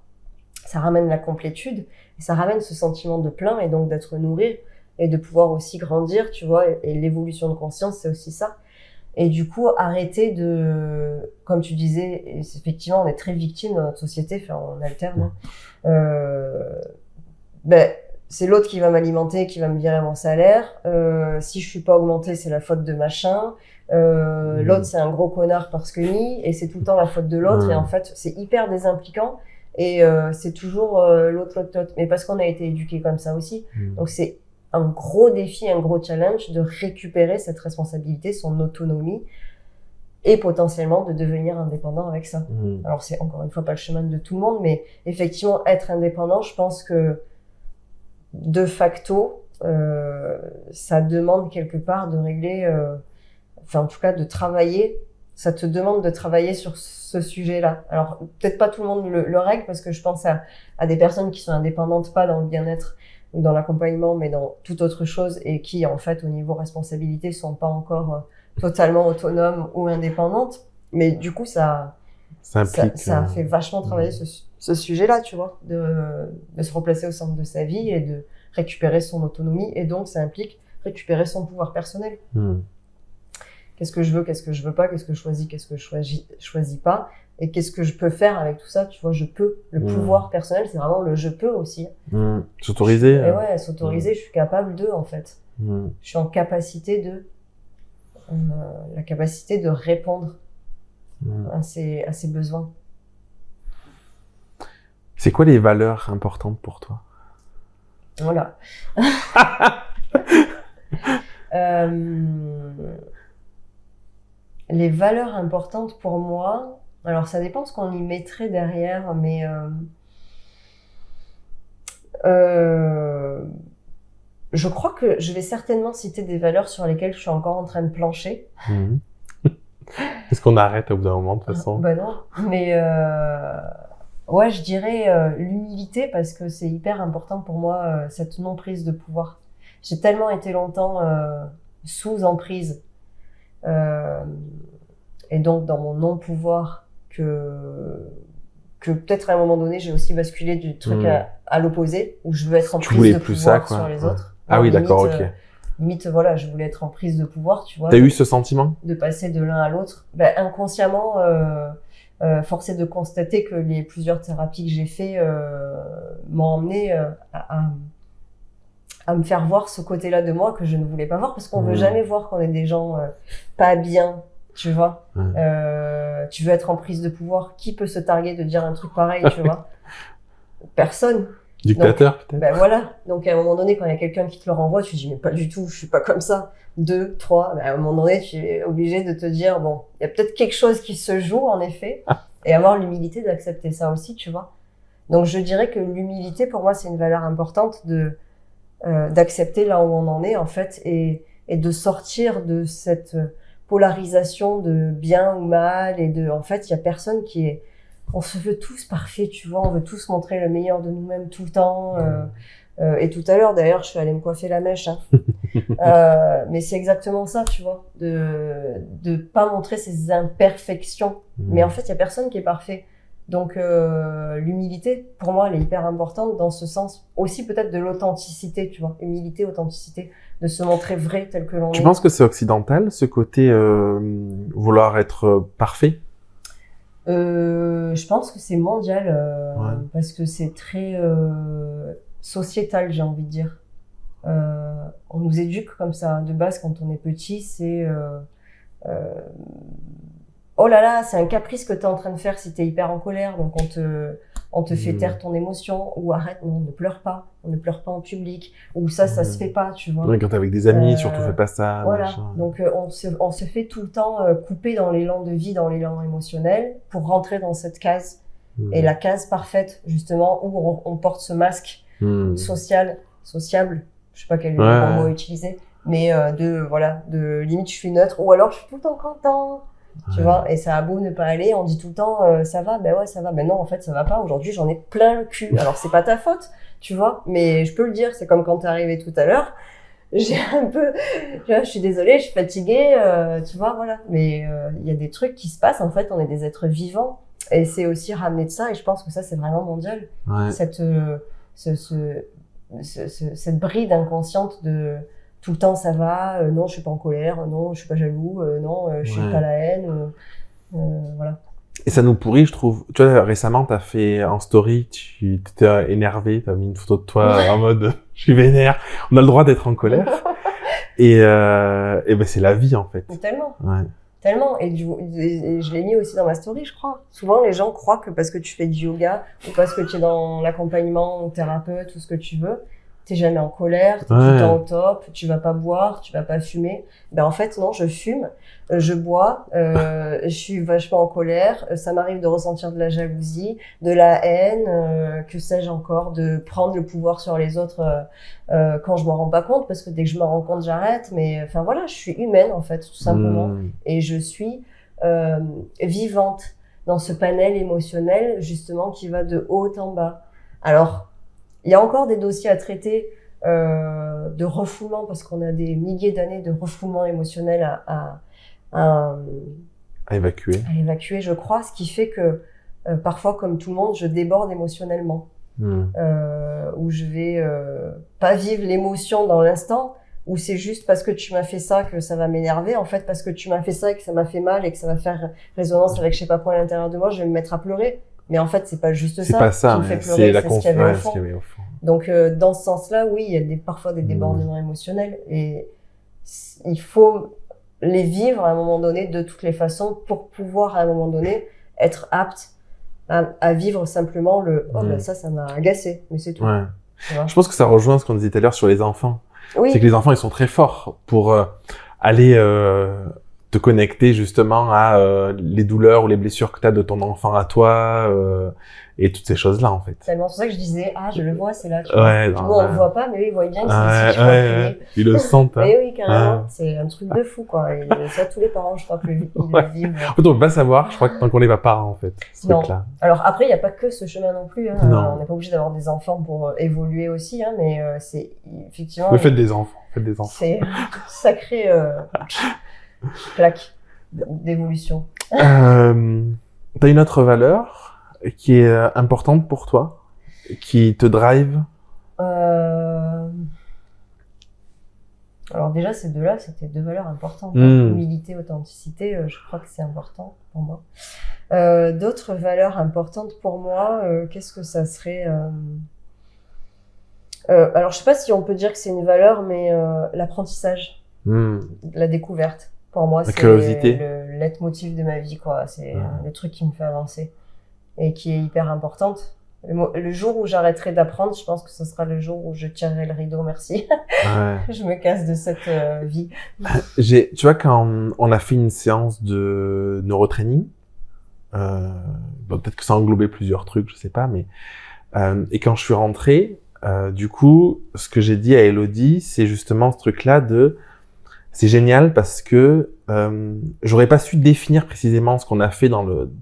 ça ramène la complétude, et ça ramène ce sentiment de plein, et donc d'être nourri, et de pouvoir aussi grandir, tu vois, et l'évolution de conscience, c'est aussi ça. Et du coup, arrêter de, comme tu disais, effectivement, on est très victime dans notre société, enfin, on alterne, ben, c'est l'autre qui va m'alimenter, qui va me virer mon salaire. Si je suis pas augmentée, c'est la faute de machin. L'autre, c'est un gros connard parce que ni, et c'est tout le temps la faute de l'autre. Et en fait, c'est hyper désimpliquant. Et c'est toujours l'autre. Mais parce qu'on a été éduqués comme ça aussi. Donc c'est un gros défi, un gros challenge de récupérer cette responsabilité, son autonomie, et potentiellement de devenir indépendant avec ça. Alors c'est encore une fois pas le chemin de tout le monde, mais effectivement être indépendant, je pense que de facto, ça demande quelque part de régler, enfin en tout cas de travailler. Ça te demande de travailler sur ce sujet-là. Alors peut-être pas tout le monde le règle, parce que je pense à des personnes qui sont indépendantes, pas dans le bien-être ou dans l'accompagnement, mais dans toute autre chose, et qui en fait au niveau responsabilité sont pas encore totalement autonomes ou indépendantes. Mais du coup ça implique, ça fait vachement travailler ce sujet-là, tu vois, de se replacer au centre de sa vie et de récupérer son autonomie, et donc ça implique récupérer son pouvoir personnel. Qu'est-ce que je veux pas, qu'est-ce que je choisis pas, et qu'est-ce que je peux faire avec tout ça, tu vois, je peux. Le pouvoir personnel, c'est vraiment le je peux aussi. S'autoriser. Et ouais, s'autoriser, je suis capable de, en fait. Je suis en capacité de, la capacité de répondre à ces besoins. C'est quoi les valeurs importantes pour toi? Voilà. Les valeurs importantes pour moi, alors ça dépend ce qu'on y mettrait derrière, mais je crois que je vais certainement citer des valeurs sur lesquelles je suis encore en train de plancher. Est-ce qu'on arrête au bout d'un moment de toute façon? Ben non, mais ouais, je dirais l'humilité, parce que c'est hyper important pour moi, cette non-prise de pouvoir. J'ai tellement été longtemps sous emprise, et donc dans mon non-pouvoir, que peut-être à un moment donné j'ai aussi basculé du truc à l'opposé, où je veux être en prise de pouvoir sur les autres. Ah oui, d'accord, ok. Limite, voilà, je voulais être en prise de pouvoir, tu vois. T'as eu ce sentiment? De passer de l'un à l'autre. Ben, inconsciemment, force est de constater que les plusieurs thérapies que j'ai fait m'ont emmené à me faire voir ce côté-là de moi que je ne voulais pas voir, parce qu'on veut jamais voir qu'on est des gens pas bien, tu vois. Tu veux être en prise de pouvoir, qui peut se targuer de dire un truc pareil, tu vois? Personne. Dictateur, peut-être. Ben voilà. Donc à un moment donné, quand il y a quelqu'un qui te le renvoie, tu te dis mais pas du tout, je suis pas comme ça. 2, 3, ben à un moment donné, tu es obligé de te dire bon, il y a peut-être quelque chose qui se joue en effet, et avoir l'humilité d'accepter ça aussi, tu vois. Donc je dirais que l'humilité pour moi c'est une valeur importante d'accepter là où on en est en fait, et de sortir de cette polarisation de bien ou mal, et en fait il y a personne qui est, on se veut tous parfaits, tu vois, on veut tous montrer le meilleur de nous-mêmes tout le temps. Et tout à l'heure, d'ailleurs, je suis allée me coiffer la mèche. Mais c'est exactement ça, tu vois, de pas montrer ses imperfections. Mais en fait, il y a personne qui est parfait. Donc, l'humilité, pour moi, elle est hyper importante dans ce sens aussi, peut-être de l'authenticité, tu vois, humilité, authenticité, de se montrer vrai tel que l'on est. Tu penses que c'est occidental, ce côté vouloir être parfait? Je pense que c'est mondial, parce que c'est très sociétal, j'ai envie de dire. On nous éduque comme ça de base quand on est petit, c'est oh là là, c'est un caprice que t'es en train de faire si t'es hyper en colère, donc on te fait taire ton émotion, ou arrête, non, ne pleure pas, on ne pleure pas en public, ou ça se fait pas, tu vois. Ouais, quand t'es avec des amis, surtout fais pas ça. Voilà, machin. donc on se fait tout le temps couper dans l'élan de vie, dans l'élan émotionnel, pour rentrer dans cette case. Et la case parfaite, justement, où on porte ce masque sociable, je sais pas quel mot utiliser, mais de limite je suis neutre, ou alors je suis tout le temps content. Tu vois, et ça a beau ne pas aller, on dit tout le temps ça va, ben ouais ça va, ben non en fait ça va pas, aujourd'hui j'en ai plein le cul. Alors c'est pas ta faute, tu vois, mais je peux le dire, c'est comme quand t'es arrivé tout à l'heure, j'ai un peu, tu vois, je suis désolée, je suis fatiguée, tu vois, voilà, mais il y a des trucs qui se passent, en fait on est des êtres vivants, et c'est aussi ramener de ça, et je pense que ça c'est vraiment mondial, cette bride inconsciente de tout le temps ça va, non je suis pas en colère, non je suis pas jaloux, non je suis pas la haine, voilà. Et ça nous pourrit, je trouve. Tu vois, récemment t'as fait en story, tu t'étais énervé, t'as mis une photo de toi en mode je suis vénère. On a le droit d'être en colère. et ben c'est la vie en fait. Tellement. Tellement, et je l'ai mis aussi dans ma story, je crois. Souvent, les gens croient que parce que tu fais du yoga, ou parce que tu es dans l'accompagnement, ou thérapeute, ou ce que tu veux, t'es jamais en colère, t'es tout le temps au top, tu vas pas boire, tu vas pas fumer. Ben en fait non, je fume, je bois, je suis vachement en colère, ça m'arrive de ressentir de la jalousie, de la haine, que sais-je encore, de prendre le pouvoir sur les autres quand je m'en rends pas compte, parce que dès que je m'en rends compte, j'arrête. Mais enfin voilà, je suis humaine en fait, tout simplement, et je suis vivante dans ce panel émotionnel justement qui va de haut en bas. Alors il y a encore des dossiers à traiter de refoulement, parce qu'on a des milliers d'années de refoulement émotionnel à évacuer. À évacuer, je crois, ce qui fait que parfois, comme tout le monde, je déborde émotionnellement, où je vais pas vivre l'émotion dans l'instant, où c'est juste parce que tu m'as fait ça que ça va m'énerver, en fait, parce que tu m'as fait ça et que ça m'a fait mal et que ça va faire résonance avec je sais pas quoi à l'intérieur de moi, je vais me mettre à pleurer. Mais en fait, c'est pas juste ça qui me fait pleurer, c'est ce qu'il y avait au fond. Donc, dans ce sens-là, oui, il y a parfois des débordements émotionnels, et il faut les vivre à un moment donné de toutes les façons pour pouvoir à un moment donné être apte à vivre simplement le « oh ben ça m'a agacé », mais c'est tout. Ouais. Je pense que ça rejoint ce qu'on disait tout à l'heure sur les enfants. Oui. C'est que les enfants, ils sont très forts pour aller te connecter justement à les douleurs ou les blessures que tu as de ton enfant à toi et toutes ces choses-là en fait. C'est tellement pour ça que je disais je le vois, c'est là. Tu vois. Nous, on le voit pas, mais eux, ils voient bien que c'est ici. Ils le sentent. Mais oui, carrément. C'est un truc de fou quoi. Et ça, tous les parents, je crois que le vivent. En fait, on peut pas savoir. Je crois que tant qu'on n'est pas parents en fait. Non. Alors après, il y a pas que ce chemin non plus. Hein. On n'est pas obligé d'avoir des enfants pour évoluer aussi, hein, mais c'est effectivement. Mais faites des enfants. C'est sacré. Claque d'évolution. T'as une autre valeur qui est importante pour toi, qui te drive? Alors déjà, ces deux-là, c'était deux valeurs importantes. Humilité, authenticité, je crois que c'est important pour moi. D'autres valeurs importantes pour moi, qu'est-ce que ça serait alors, je sais pas si on peut dire que c'est une valeur, mais l'apprentissage, la découverte. Pour moi, c'est le leitmotiv de ma vie, quoi. C'est le truc qui me fait avancer et qui est hyper importante. Le jour où j'arrêterai d'apprendre, je pense que ce sera le jour où je tirerai le rideau, merci. Je me casse de cette vie. Tu vois, quand on a fait une séance de neurotraining, peut-être que ça englobait plusieurs trucs, je sais pas, mais et quand je suis rentré, du coup, ce que j'ai dit à Elodie, c'est justement ce truc-là c'est génial parce que j'aurais pas su définir précisément ce qu'on a fait tu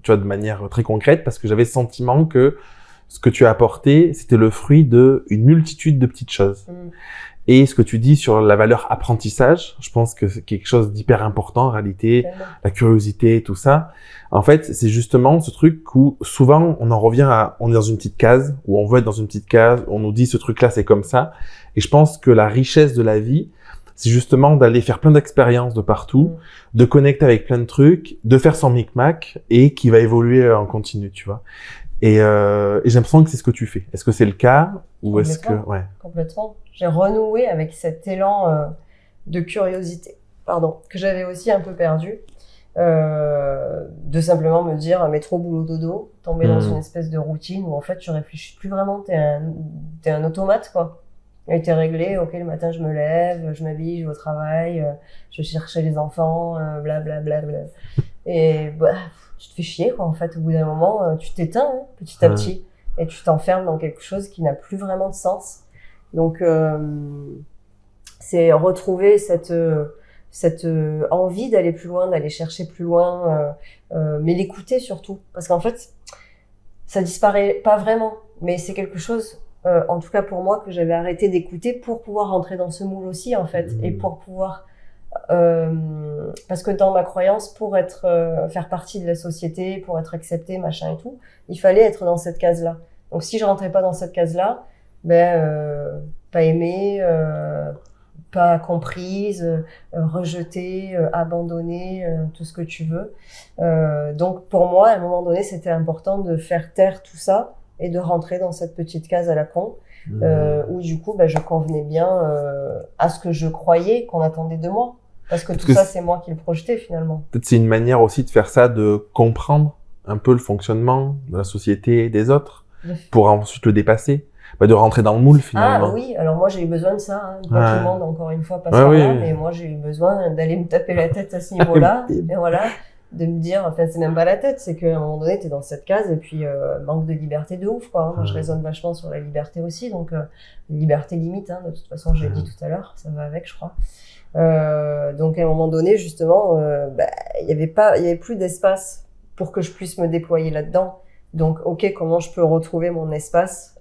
vois, de manière très concrète, parce que j'avais le sentiment que ce que tu as apporté, c'était le fruit d'une multitude de petites choses. Et ce que tu dis sur la valeur apprentissage, je pense que c'est quelque chose d'hyper important en réalité, la curiosité, tout ça. En fait, c'est justement ce truc où souvent on en revient on est dans une petite case, où on veut être dans une petite case, on nous dit ce truc-là c'est comme ça. Et je pense que la richesse de la vie, c'est justement d'aller faire plein d'expériences de partout, de connecter avec plein de trucs, de faire son micmac et qui va évoluer en continu, tu vois. Et j'ai l'impression que c'est ce que tu fais. Est-ce que c'est le cas ou est-ce que Complètement. J'ai renoué avec cet élan de curiosité, que j'avais aussi un peu perdu, de simplement me dire métro boulot dodo, tomber dans une espèce de routine où en fait tu réfléchis plus vraiment, t'es un automate quoi. Il a été réglé, ok, le matin je me lève, je m'habille, je vais au travail, je cherche les enfants, blablabla. Et bah, tu te fais chier quoi, en fait, au bout d'un moment, tu t'éteins petit à petit, et tu t'enfermes dans quelque chose qui n'a plus vraiment de sens. Donc, c'est retrouver cette envie d'aller plus loin, d'aller chercher plus loin, mais l'écouter surtout. Parce qu'en fait, ça disparaît pas vraiment, mais c'est quelque chose... en tout cas pour moi, que j'avais arrêté d'écouter pour pouvoir rentrer dans ce moule aussi, en fait, et pour pouvoir... parce que dans ma croyance, pour faire partie de la société, pour être accepté, machin et tout, il fallait être dans cette case-là. Donc si je rentrais pas dans cette case-là, pas aimée, pas comprise, rejetée, abandonnée, tout ce que tu veux. Donc pour moi, à un moment donné, c'était important de faire taire tout ça, et de rentrer dans cette petite case à la con, où du coup, je convenais bien à ce que je croyais qu'on attendait de moi. Parce que tout ça, c'est moi qui le projetais finalement. Peut-être c'est une manière aussi de faire ça, de comprendre un peu le fonctionnement de la société et des autres, pour ensuite le dépasser. de rentrer dans le moule finalement. Ah oui, alors moi j'ai eu besoin de ça, hein. Pas tout le monde, encore une fois, passe Ouais, par oui, là, oui. mais moi j'ai eu besoin d'aller me taper la tête à ce niveau-là, et voilà, de me dire, enfin c'est même pas la tête, c'est qu'à un moment donné t'es dans cette case, et puis manque de liberté de ouf, quoi, hein. Moi je raisonne vachement sur la liberté aussi, donc liberté limite, hein, de toute façon je l'ai dit tout à l'heure, ça va avec je crois. Donc à un moment donné justement, il y avait plus d'espace pour que je puisse me déployer là-dedans. Donc ok, comment je peux retrouver mon espace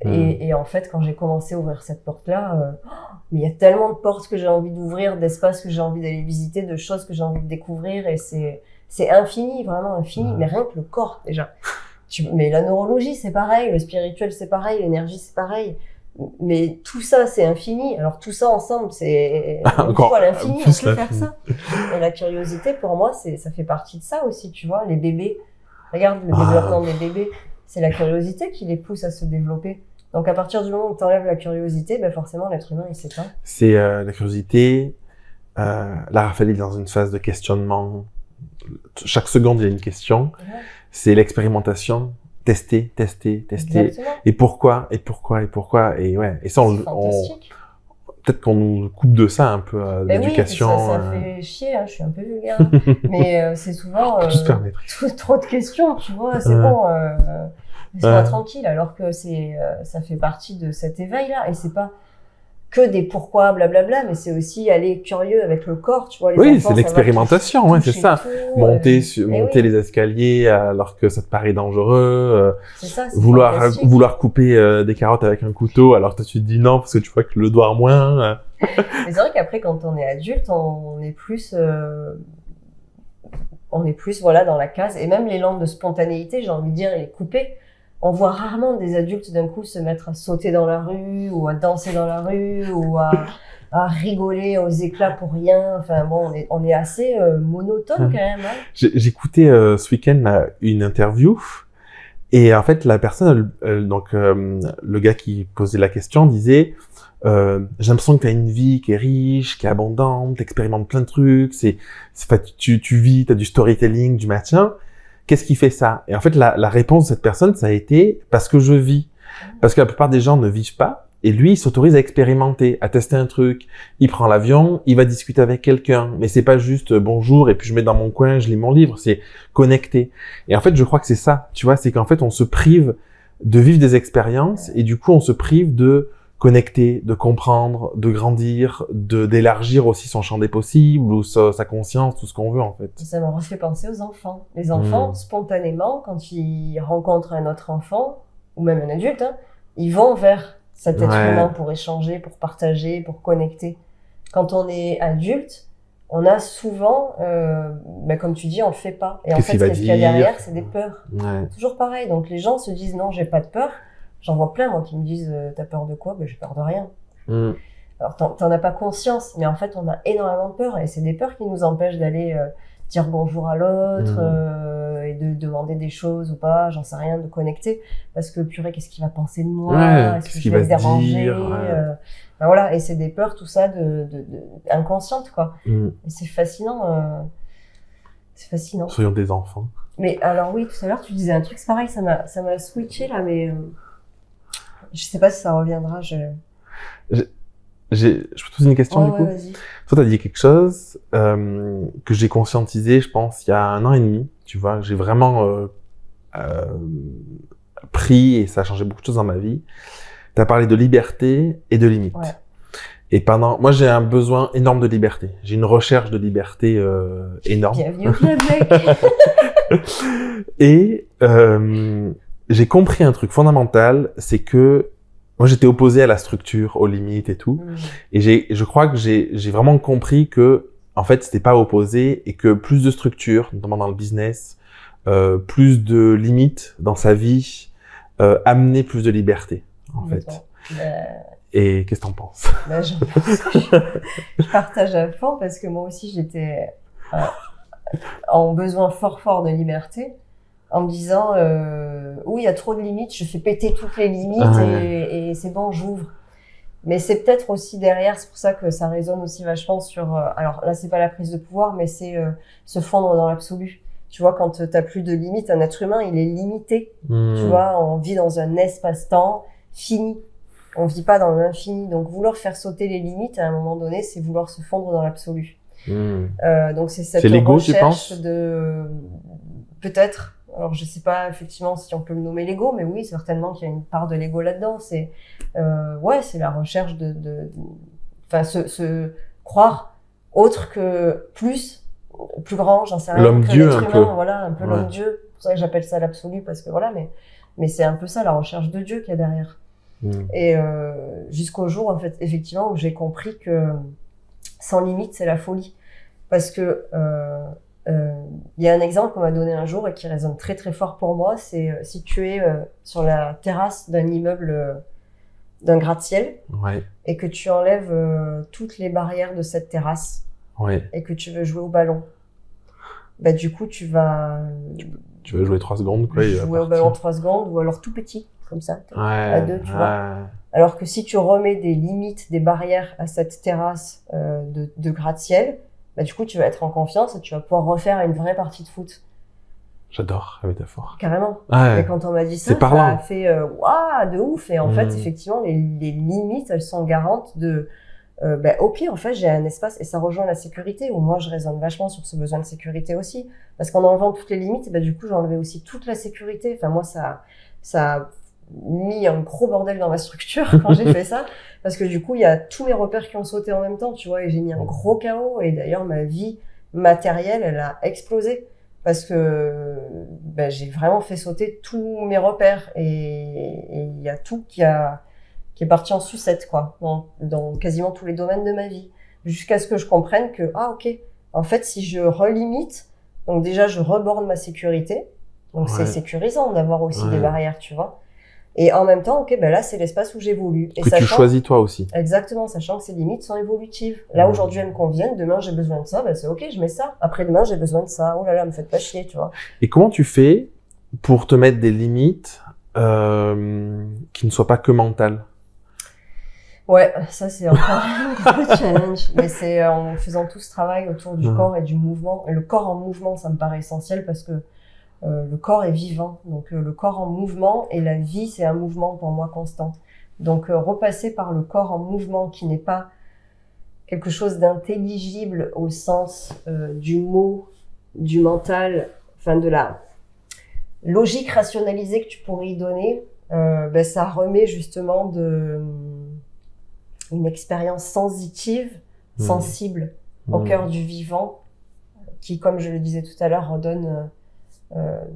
et en fait, quand j'ai commencé à ouvrir cette porte-là, mais il y a tellement de portes que j'ai envie d'ouvrir, d'espaces que j'ai envie d'aller visiter, de choses que j'ai envie de découvrir, et c'est infini, vraiment infini. Mais rien que le corps déjà. Mais la neurologie c'est pareil, le spirituel c'est pareil, l'énergie c'est pareil. Mais tout ça c'est infini. Alors tout ça ensemble c'est une fois l'infini, on peut faire ça. Et la curiosité pour moi ça fait partie de ça aussi, tu vois. Les bébés, regarde le développement des bébés, c'est la curiosité qui les pousse à se développer. Donc à partir du moment où tu enlèves la curiosité, ben forcément l'être humain il s'éteint. C'est la curiosité. Là, Raphaël est dans une phase de questionnement. Chaque seconde, il y a une question. Ouais. C'est l'expérimentation. Tester. Exactement. Et pourquoi. Et ouais. Et ça, peut-être qu'on nous coupe de ça un peu, d'éducation. Oui, ça fait chier, hein, je suis un peu vulgaire. Mais c'est souvent trop de questions, tu vois, c'est bon. Laisse-moi tranquille, alors que ça fait partie de cet éveil-là, et c'est pas que des pourquoi, blablabla, mais c'est aussi aller curieux avec le corps, tu vois. Oui, c'est l'expérimentation, ouais, c'est ça. Monter les escaliers alors que ça te paraît dangereux. C'est ça, c'est vouloir couper des carottes avec un couteau alors que tu te dis non parce que tu vois que le doigt moins. Mais c'est vrai qu'après, quand on est adulte, on est plus voilà dans la case, et même l'élan de spontanéité, j'ai envie de dire, il est coupé. On voit rarement des adultes d'un coup se mettre à sauter dans la rue, ou à danser dans la rue, ou à rigoler aux éclats pour rien. Enfin bon, on est assez monotone quand même. Hein. J'écoutais ce week-end une interview, et en fait la personne, le gars qui posait la question disait j'ai l'impression que tu as une vie qui est riche, qui est abondante, t'expérimentes plein de trucs, tu vis, t'as du storytelling, du maintien. Qu'est-ce qui fait ça? Et en fait, la réponse de cette personne, ça a été parce que je vis. Parce que la plupart des gens ne vivent pas. Et lui, il s'autorise à expérimenter, à tester un truc. Il prend l'avion, il va discuter avec quelqu'un. Mais c'est pas juste bonjour et puis je mets dans mon coin, je lis mon livre. C'est connecté. Et en fait, je crois que c'est ça. Tu vois, c'est qu'en fait, on se prive de vivre des expériences et du coup, on se prive de connecter, de comprendre, de grandir, d'élargir aussi son champ des possibles ou sa conscience, tout ce qu'on veut en fait. Ça me refait penser aux enfants. Les enfants, spontanément, quand ils rencontrent un autre enfant, ou même un adulte, hein, ils vont vers cet être humain pour échanger, pour partager, pour connecter. Quand on est adulte, on a souvent, comme tu dis, on le fait pas. Et en fait, qu'est-ce qu'il y a derrière, c'est des peurs. Ouais. Toujours pareil. Donc les gens se disent non, j'ai pas de peur. J'en vois plein, moi, qui me disent t'as peur de quoi? J'ai peur de rien. Alors t'en as pas conscience, mais en fait on a énormément de peur, et c'est des peurs qui nous empêchent d'aller dire bonjour à l'autre et de demander des choses ou pas, j'en sais rien, de connecter, parce que purée, qu'est-ce qu'il va penser de moi? Est-ce que je vais le déranger? Voilà, et c'est des peurs, tout ça, de inconscientes, quoi. Et c'est fascinant. C'est fascinant. Soyons des enfants. Mais alors oui, tout à l'heure tu disais un truc, c'est pareil, ça m'a switché là, mais je sais pas si ça reviendra. Je peux te poser une question du coup? Vas-y. Toi, t'as dit quelque chose que j'ai conscientisé, je pense, il y a 1 an et demi. Tu vois, j'ai vraiment pris, et ça a changé beaucoup de choses dans ma vie. T'as parlé de liberté et de limites. Ouais. Et moi, j'ai un besoin énorme de liberté. J'ai une recherche de liberté énorme. Bienvenue au club, mec. Et j'ai compris un truc fondamental, c'est que moi, j'étais opposé à la structure, aux limites et tout. Et je crois que j'ai vraiment compris que, en fait, c'était pas opposé, et que plus de structure, notamment dans le business, plus de limites dans sa vie, amenait plus de liberté, en fait. Et qu'est-ce que t'en penses? Je partage à fond, parce que moi aussi, j'étais en besoin fort de liberté, en me disant oui, il y a trop de limites, je fais péter toutes les limites et c'est bon, j'ouvre. Mais c'est peut-être aussi derrière, c'est pour ça que ça résonne aussi vachement sur alors là, c'est pas la prise de pouvoir, mais c'est se fondre dans l'absolu. Tu vois, quand t'as plus de limites, un être humain, il est limité. Tu vois, on vit dans un espace-temps fini. On vit pas dans l'infini. Donc, vouloir faire sauter les limites, à un moment donné, c'est vouloir se fondre dans l'absolu. Donc, c'est cette l'ego, tu recherche penses de... Peut-être. Alors, je sais pas effectivement si on peut le nommer l'ego, mais oui, certainement qu'il y a une part de l'ego là-dedans. C'est, ouais, c'est la recherche enfin, se croire autre que plus grand, j'en sais rien. L'homme-dieu, un peu. Voilà, un peu l'homme-dieu. C'est pour ça que j'appelle ça l'absolu, parce que voilà, mais c'est un peu ça, la recherche de Dieu qu'il y a derrière. Et jusqu'au jour, en fait, effectivement, où j'ai compris que sans limite, c'est la folie. Parce que il y a un exemple qu'on m'a donné un jour et qui résonne très très fort pour moi, c'est si tu es sur la terrasse d'un immeuble, d'un gratte-ciel, et que tu enlèves toutes les barrières de cette terrasse, et que tu veux jouer au ballon, bah du coup tu vas jouer 3 secondes, quoi. Jouer au ballon 3 secondes, ou alors tout petit, comme ça, à 2, tu vois. Alors que si tu remets des limites, des barrières à cette terrasse de gratte-ciel, bah du coup tu vas être en confiance et tu vas pouvoir refaire une vraie partie de foot. J'adore la métaphore. Carrément. Ouais. Et quand on m'a dit ça, ça a fait waouh, de ouf. Et en fait, effectivement, les limites, elles sont garantes de bah, au pire, en fait, j'ai un espace, et ça rejoint la sécurité, où moi je raisonne vachement sur ce besoin de sécurité aussi, parce qu'en enlevant toutes les limites, bah, du coup j'ai enlevé aussi toute la sécurité. Enfin moi ça a mis un gros bordel dans ma structure quand j'ai fait ça, parce que du coup il y a tous mes repères qui ont sauté en même temps, tu vois, et j'ai mis un gros chaos. Et d'ailleurs ma vie matérielle, elle a explosé, parce que bah, j'ai vraiment fait sauter tous mes repères, et il y a tout qui est parti en sucette, quoi, dans quasiment tous les domaines de ma vie, jusqu'à ce que je comprenne que, ah, ok, en fait, si je relimite, donc déjà, je reborde ma sécurité, donc c'est sécurisant d'avoir aussi des barrières, tu vois, et en même temps, ok, ben là, c'est l'espace où j'évolue. Et que tu choisis toi aussi. Exactement, sachant que ces limites sont évolutives. Là, aujourd'hui, elles me conviennent, demain, j'ai besoin de ça, ben c'est ok, je mets ça. Après-demain, j'ai besoin de ça, oh là là, me faites pas chier, tu vois. Et comment tu fais pour te mettre des limites qui ne soient pas que mentales? Ouais, ça c'est encore un gros challenge, mais c'est en faisant tout ce travail autour du corps et du mouvement. Et le corps en mouvement, ça me paraît essentiel, parce que le corps est vivant, donc le corps en mouvement, et la vie c'est un mouvement pour moi constant. Donc repasser par le corps en mouvement, qui n'est pas quelque chose d'intelligible au sens du mot, du mental, enfin de la logique rationalisée que tu pourrais y donner, ben ça remet justement une expérience sensitive, sensible, au cœur du vivant, qui, comme je le disais tout à l'heure, redonne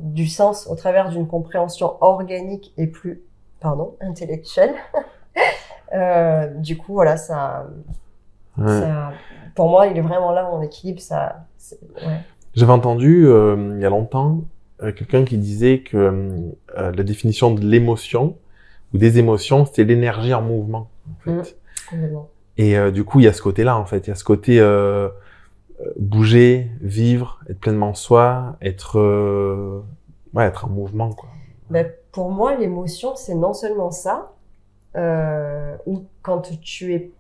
du sens au travers d'une compréhension organique et plus, intellectuelle. Du coup, voilà, ça, pour moi, il est vraiment là, mon équilibre, ça, J'avais entendu, il y a longtemps, quelqu'un qui disait que la définition de l'émotion, ou des émotions, c'était l'énergie en mouvement, en fait. Et du coup, il y a ce côté-là, en fait. Il y a ce côté bouger, vivre, être pleinement soi, être en mouvement, quoi. Ben, pour moi, l'émotion, c'est non seulement ça, ou quand tu es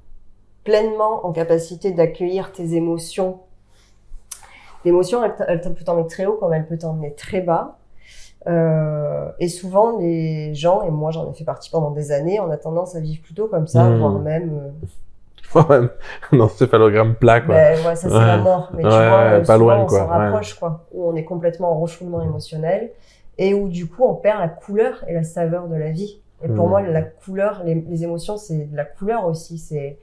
pleinement en capacité d'accueillir tes émotions. L'émotion, elle peut t'emmener très haut comme elle peut t'emmener très bas. Et souvent, les gens, et moi j'en ai fait partie pendant des années, on a tendance à vivre plutôt comme ça, voire même... un encéphalogramme plat, quoi. Ben, ouais, ça c'est la mort, mais tu vois, pas loin, on quoi. s'en rapproche, quoi. Où on est complètement en refoulement émotionnel, et où du coup on perd la couleur et la saveur de la vie. Et pour moi, la couleur, les émotions, c'est de la couleur aussi, c'est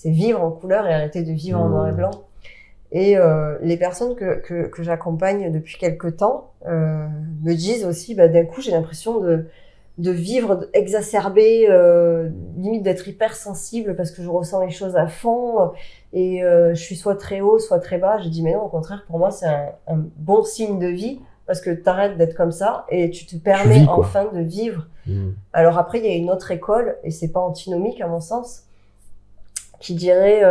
vivre en couleur et arrêter de vivre en noir et blanc. Et les personnes que j'accompagne depuis quelques temps me disent aussi, bah, d'un coup, j'ai l'impression de vivre exacerbé, limite d'être hyper sensible parce que je ressens les choses à fond, et je suis soit très haut, soit très bas. J'ai dit, mais non, au contraire, pour moi, c'est un bon signe de vie, parce que t'arrêtes d'être comme ça et tu te permets enfin de vivre. Alors après, il y a une autre école, et c'est pas antinomique à mon sens, qui dirait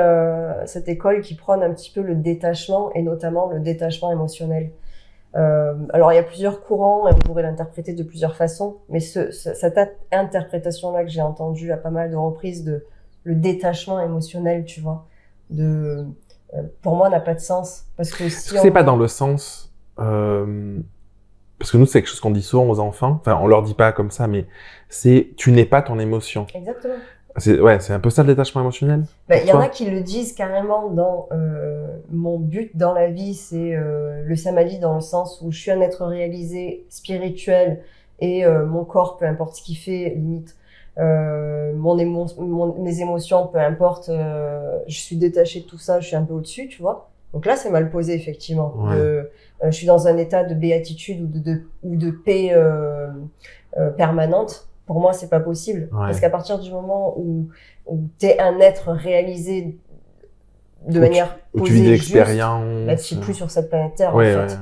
cette école qui prône un petit peu le détachement, et notamment le détachement émotionnel. Alors il y a plusieurs courants et on pourrait l'interpréter de plusieurs façons, mais cette interprétation-là que j'ai entendue à pas mal de reprises, de le détachement émotionnel, tu vois, pour moi n'a pas de sens, parce que si c'est pas dans le sens parce que nous, c'est quelque chose qu'on dit souvent aux enfants, enfin, on leur dit pas comme ça, mais c'est, tu n'es pas ton émotion. Exactement. C'est un peu ça le détachement émotionnel. Il y en a qui le disent carrément dans mon but dans la vie, c'est le samadhi dans le sens où je suis un être réalisé, spirituel, et mon corps, peu importe ce qu'il fait, limite, mes émotions, peu importe, je suis détachée de tout ça, je suis un peu au-dessus, tu vois. Donc là, c'est mal posé, effectivement. Ouais. Je suis dans un état de béatitude ou de paix permanente. Pour moi, c'est pas possible. Ouais. Parce qu'à partir du moment où t'es un être réalisé de manière où posée, tu vis des juste, expériences. bah, tu es plus sur cette planète Terre, Ouais, en fait.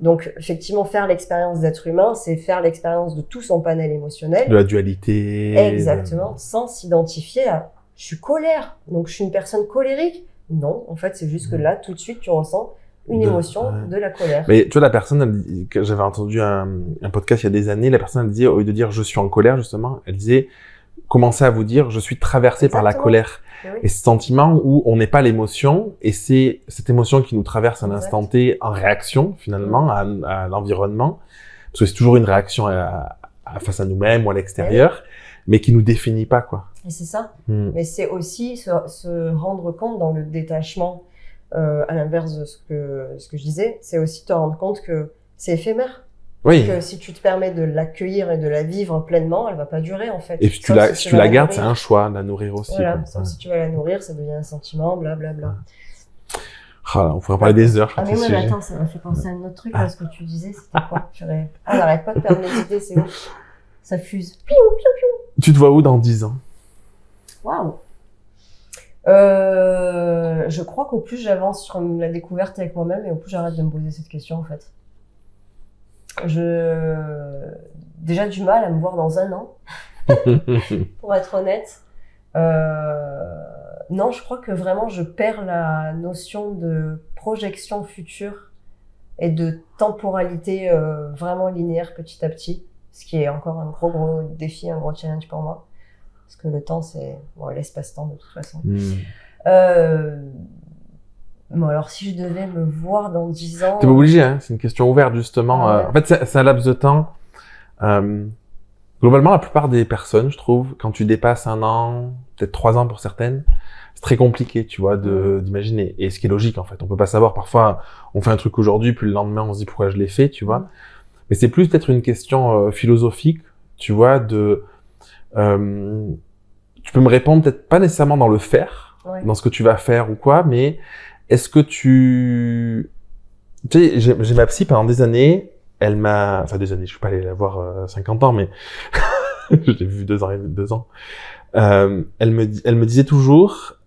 Donc, effectivement, faire l'expérience d'être humain, c'est faire l'expérience de tout son panel émotionnel. De la dualité. Exactement. Sans s'identifier à, je suis colère, donc je suis une personne colérique. Non, en fait, c'est juste que là, tout de suite, tu ressens une émotion de la colère. Mais tu vois, la personne, que j'avais entendu un podcast il y a des années, la personne, elle disait, au lieu de dire je suis en colère, justement, elle disait, commencez à vous dire je suis traversé par la colère. Oui. Et ce sentiment où on n'est pas l'émotion, et c'est cette émotion qui nous traverse à l'instant T en réaction, finalement, à l'environnement, parce que c'est toujours une réaction face à nous-mêmes ou à l'extérieur, mais qui nous définit pas, quoi. Et c'est ça. Mais c'est aussi se rendre compte dans le détachement, à l'inverse de ce que je disais, c'est aussi te rendre compte que c'est éphémère. Oui. Que si tu te permets de l'accueillir et de la vivre pleinement, elle va pas durer, en fait. Et puis si tu la gardes, c'est un choix, la nourrir aussi. Voilà. Si tu vas la nourrir, ça devient un sentiment, blablabla. On pourrait parler des heures. Ah, mais moi, attends, ça m'a fait penser à un autre truc, là, ce que tu disais, c'était quoi? On n'arrête pas de perdre mes idées, c'est ouf. Ça fuse. Piou, piou, piou. Tu te vois où dans 10 ans? Waouh. Je crois qu'au plus j'avance sur la découverte avec moi-même et au plus j'arrête de me poser cette question, en fait. Déjà du mal à me voir dans 1 an, pour être honnête. Non, je crois que vraiment je perds la notion de projection future et de temporalité vraiment linéaire petit à petit, ce qui est encore un gros défi, un gros challenge pour moi. Parce que le temps, c'est l'espace-temps de toute façon. Bon, alors si je devais me voir dans 10 ans... T'es pas obligé, hein, c'est une question ouverte, justement. Ouais. En fait, c'est un laps de temps. Globalement, la plupart des personnes, je trouve, quand tu dépasses 1 an, peut-être 3 ans pour certaines, c'est très compliqué, tu vois, d'imaginer. Et ce qui est logique, en fait. On peut pas savoir. Parfois, on fait un truc aujourd'hui, puis le lendemain, on se dit pourquoi je l'ai fait, tu vois. Mais c'est plus peut-être une question philosophique, tu vois, tu peux me répondre peut-être pas nécessairement dans le faire, dans ce que tu vas faire ou quoi, mais est-ce que tu sais, j'ai ma psy pendant des années, enfin des années, je suis pas allé la voir 50 ans, mais je l'ai vu 2 ans. Elle me disait toujours,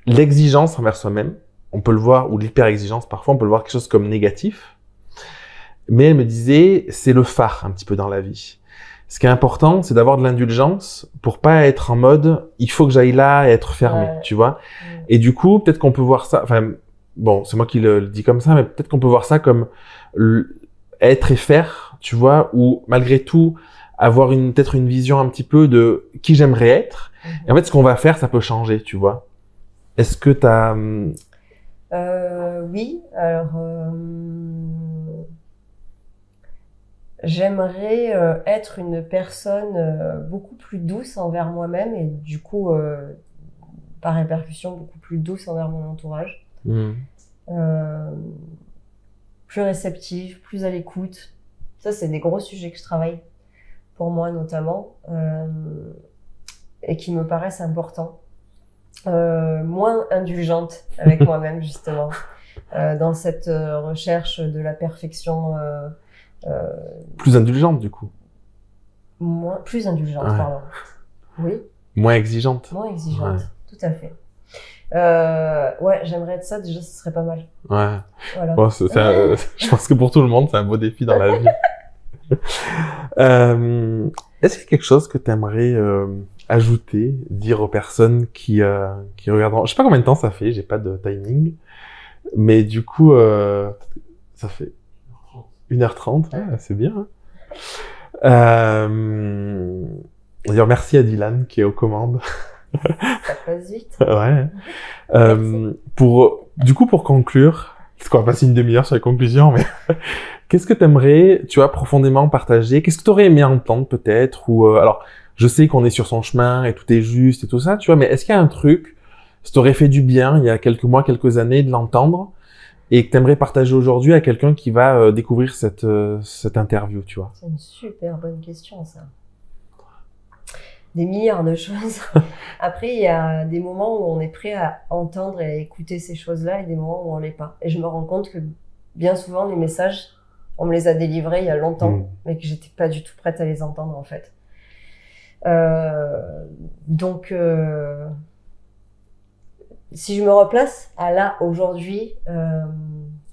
l'exigence envers soi-même, on peut le voir, ou l'hyper-exigence, parfois on peut le voir quelque chose comme négatif, mais elle me disait, c'est le phare un petit peu dans la vie. Ce qui est important, c'est d'avoir de l'indulgence pour pas être en mode « il faut que j'aille là et être fermé tu vois. Et du coup, peut-être qu'on peut voir ça... Enfin, bon, c'est moi qui le dis comme ça, mais peut-être qu'on peut voir ça comme être et faire, tu vois, ou malgré tout, avoir peut-être une vision un petit peu de qui j'aimerais être. Et en fait, ce qu'on va faire, ça peut changer, tu vois. Est-ce que t'as... Oui, alors... J'aimerais être une personne beaucoup plus douce envers moi-même et du coup, par répercussion, beaucoup plus douce envers mon entourage. Plus réceptive, plus à l'écoute. Ça, c'est des gros sujets que je travaille, pour moi notamment, et qui me paraissent importants. Moins indulgente avec moi-même, justement, dans cette recherche de la perfection... plus indulgente, du coup. Plus indulgente, pardon. Oui. Moins exigeante. Moins exigeante, tout à fait. J'aimerais être ça, déjà, ce serait pas mal. Ouais. Voilà. Bon, je pense que pour tout le monde, c'est un beau défi dans la vie. Est-ce qu'il y a quelque chose que tu aimerais ajouter, dire aux personnes qui regarderont? Je sais pas combien de temps ça fait, j'ai pas de timing. Mais du coup, ça fait 1h30, c'est bien. D'ailleurs, merci à Dylan qui est aux commandes. Ça passe vite. Ouais. Pour conclure, Parce qu'on va passer une demi-heure sur les conclusions, mais qu'est-ce que t'aimerais, tu vois, profondément partager? Qu'est-ce que t'aurais aimé entendre peut-être? Ou alors, je sais qu'on est sur son chemin et tout est juste et tout ça, tu vois, mais est-ce qu'il y a un truc, ça t'aurait fait du bien il y a quelques mois, quelques années de l'entendre et que t'aimerais partager aujourd'hui à quelqu'un qui va découvrir cette interview, tu vois? C'est une super bonne question, ça. Des milliards de choses. Après, il y a des moments où on est prêt à entendre et à écouter ces choses-là et des moments où on l'est pas. Et je me rends compte que bien souvent, les messages, on me les a délivrés il y a longtemps, mais que j'étais pas du tout prête à les entendre, en fait. Donc, si je me replace à là, aujourd'hui,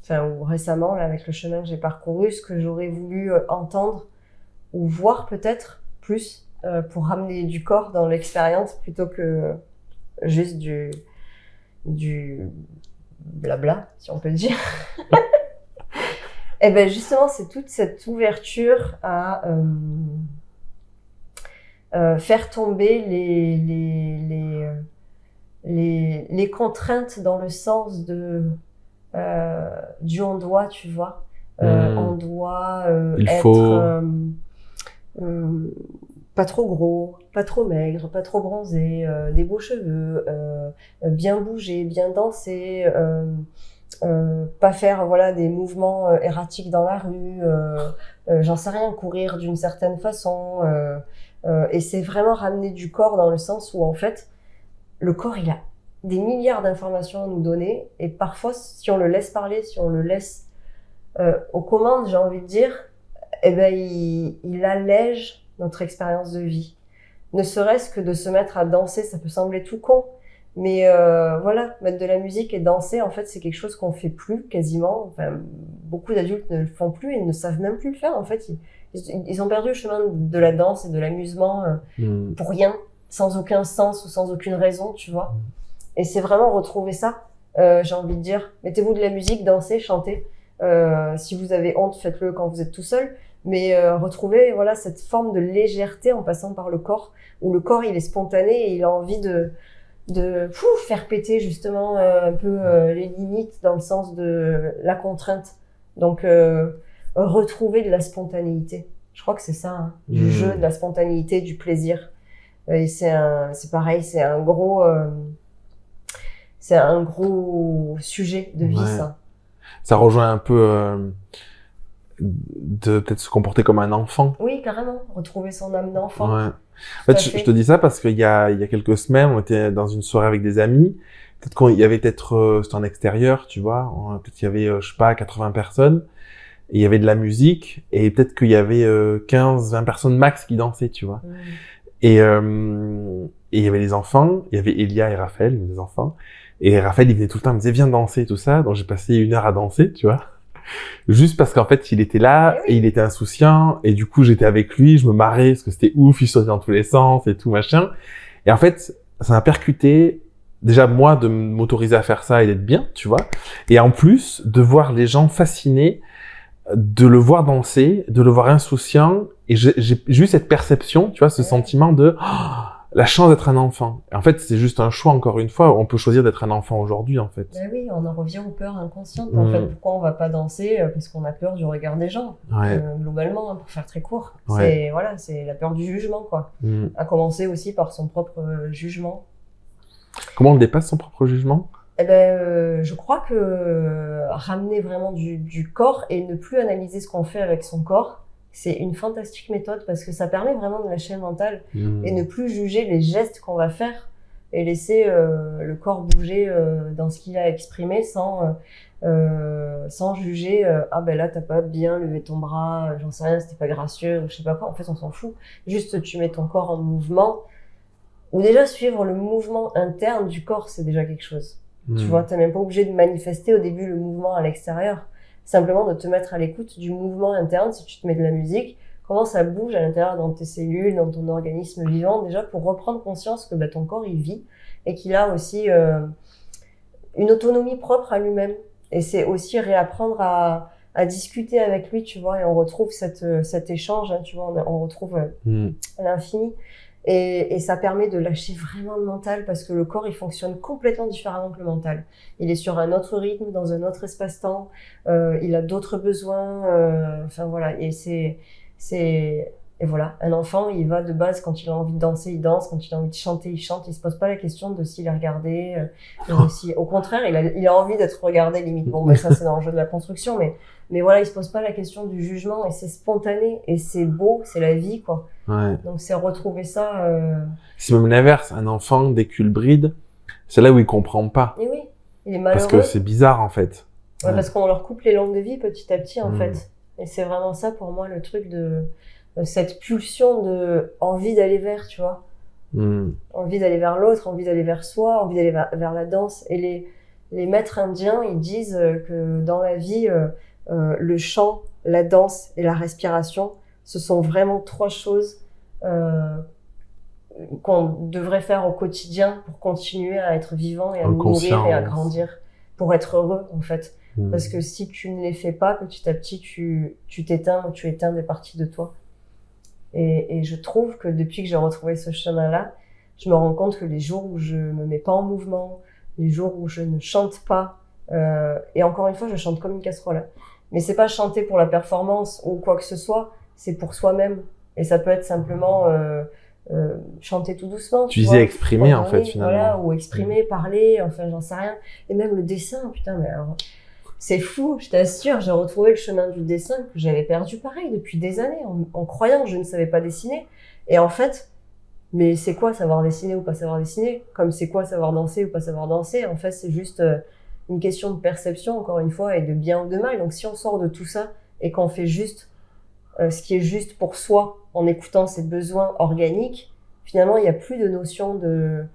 ou récemment, là, avec le chemin que j'ai parcouru, ce que j'aurais voulu entendre ou voir peut-être plus, pour ramener du corps dans l'expérience plutôt que juste du blabla, si on peut dire. Et ben justement, c'est toute cette ouverture à faire tomber les contraintes dans le sens de du on doit, tu vois. On doit être pas trop gros, pas trop maigre, pas trop bronzé, des beaux cheveux, bien bouger, bien danser, pas faire voilà des mouvements erratiques dans la rue, j'en sais rien, courir d'une certaine façon, et c'est vraiment ramener du corps dans le sens où en fait le corps il a des milliards d'informations à nous donner et parfois si on le laisse parler, si on le laisse aux commandes, j'ai envie de dire, eh ben il allège notre expérience de vie. Ne serait-ce que de se mettre à danser, ça peut sembler tout con, mais voilà, mettre de la musique et danser, en fait, c'est quelque chose qu'on fait plus quasiment. Enfin, beaucoup d'adultes ne le font plus et ne savent même plus le faire. En fait, ils ont perdu le chemin de la danse et de l'amusement pour rien, sans aucun sens ou sans aucune raison, tu vois. Et c'est vraiment retrouver ça. J'ai envie de dire, mettez-vous de la musique, dansez, chantez. Si vous avez honte, faites-le quand vous êtes tout seul. Mais retrouver voilà cette forme de légèreté en passant par le corps, où le corps il est spontané et il a envie de faire péter justement un peu les limites dans le sens de la contrainte. Donc retrouver de la spontanéité. Je crois que c'est ça, hein, du jeu, de la spontanéité, du plaisir. Et c'est pareil, c'est un gros sujet de vie, ça. Ça rejoint un peu de peut-être se comporter comme un enfant. Oui, carrément. Retrouver son âme d'enfant. Ouais. En fait, je te dis ça parce qu'il y a quelques semaines, on était dans une soirée avec des amis. Peut-être qu'il y avait c'était en extérieur, tu vois. Peut-être qu'il y avait, je sais pas, 80 personnes. Et il y avait de la musique. Et peut-être qu'il y avait 15-20 personnes max qui dansaient, tu vois. Et il y avait les enfants. Il y avait Elia et Raphaël, les enfants. Et Raphaël, il venait tout le temps, il me disait, viens danser, tout ça. Donc j'ai passé 1 heure à danser, tu vois. Juste parce qu'en fait, il était là et il était insouciant et du coup, j'étais avec lui, je me marrais parce que c'était ouf, il sautait dans tous les sens et tout machin. Et en fait, ça m'a percuté déjà moi de m'autoriser à faire ça et d'être bien, tu vois. Et en plus, de voir les gens fascinés, de le voir danser, de le voir insouciant et j'ai eu cette perception, tu vois, ce sentiment de la chance d'être un enfant. Et en fait, c'est juste un choix, encore une fois. On peut choisir d'être un enfant aujourd'hui, en fait. Ben oui, on en revient aux peurs inconscientes. En fait, pourquoi on va pas danser? Parce qu'on a peur du regard des gens. Globalement, hein, pour faire très court. C'est la peur du jugement, quoi. À commencer aussi par son propre jugement. Comment on dépasse son propre jugement? Eh ben, je crois que ramener vraiment du corps et ne plus analyser ce qu'on fait avec son corps, c'est une fantastique méthode parce que ça permet vraiment de lâcher le mental et ne plus juger les gestes qu'on va faire et laisser le corps bouger dans ce qu'il a exprimé sans juger ah ben là t'as pas bien levé ton bras, j'en sais rien, c'était pas gracieux ou je sais pas quoi. En fait on s'en fout, juste tu mets ton corps en mouvement ou déjà suivre le mouvement interne du corps, c'est déjà quelque chose. Tu vois, t'es même pas obligé de manifester au début le mouvement à l'extérieur. Simplement de te mettre à l'écoute du mouvement interne, si tu te mets de la musique, comment ça bouge à l'intérieur dans tes cellules, dans ton organisme vivant, déjà pour reprendre conscience que ton corps il vit et qu'il a aussi une autonomie propre à lui-même. Et c'est aussi réapprendre à discuter avec lui, tu vois, et on retrouve cet échange, hein, tu vois, on retrouve l'infini. Et ça permet de lâcher vraiment le mental parce que le corps, il fonctionne complètement différemment que le mental. Il est sur un autre rythme, dans un autre espace-temps, il a d'autres besoins, enfin voilà. Et voilà, un enfant, il va de base, quand il a envie de danser, il danse, quand il a envie de chanter, il chante, il se pose pas la question de s'il est regardé, au contraire, il a envie d'être regardé limite. Bon, ben ça c'est dans le jeu de la construction, mais voilà, il se pose pas la question du jugement et c'est spontané et c'est beau, c'est la vie quoi. Ouais. Donc c'est retrouver ça. C'est même l'inverse, un enfant dès qu'il bride, c'est là où il comprend pas. Et oui, il est malheureux. Parce que c'est bizarre en fait. Ouais, parce qu'on leur coupe les langues de vie petit à petit en fait. Et c'est vraiment ça pour moi le truc de cette pulsion de envie d'aller vers, tu vois. Envie d'aller vers l'autre, envie d'aller vers soi, envie d'aller vers la danse. Et les maîtres indiens, ils disent que dans la vie, le chant, la danse et la respiration, ce sont vraiment 3 choses qu'on devrait faire au quotidien pour continuer à être vivant et à nous nourrir et à grandir, pour être heureux en fait. Parce que si tu ne les fais pas, petit à petit, tu t'éteins ou tu éteins des parties de toi. Et je trouve que depuis que j'ai retrouvé ce chemin-là, je me rends compte que les jours où je me mets pas en mouvement, les jours où je ne chante pas, et encore une fois, je chante comme une casserole. Mais c'est pas chanter pour la performance ou quoi que ce soit, c'est pour soi-même. Et ça peut être simplement chanter tout doucement. Tu disais exprimer en fait finalement. Voilà, ou exprimer, parler, enfin j'en sais rien. Et même le dessin, putain, mais alors... C'est fou, je t'assure, j'ai retrouvé le chemin du dessin que j'avais perdu pareil depuis des années, en croyant que je ne savais pas dessiner. Et en fait, mais c'est quoi savoir dessiner ou pas savoir dessiner? Comme c'est quoi savoir danser ou pas savoir danser? En fait, c'est juste une question de perception, encore une fois, et de bien ou de mal. Donc si on sort de tout ça et qu'on fait juste ce qui est juste pour soi, en écoutant ses besoins organiques, finalement, il n'y a plus de notion de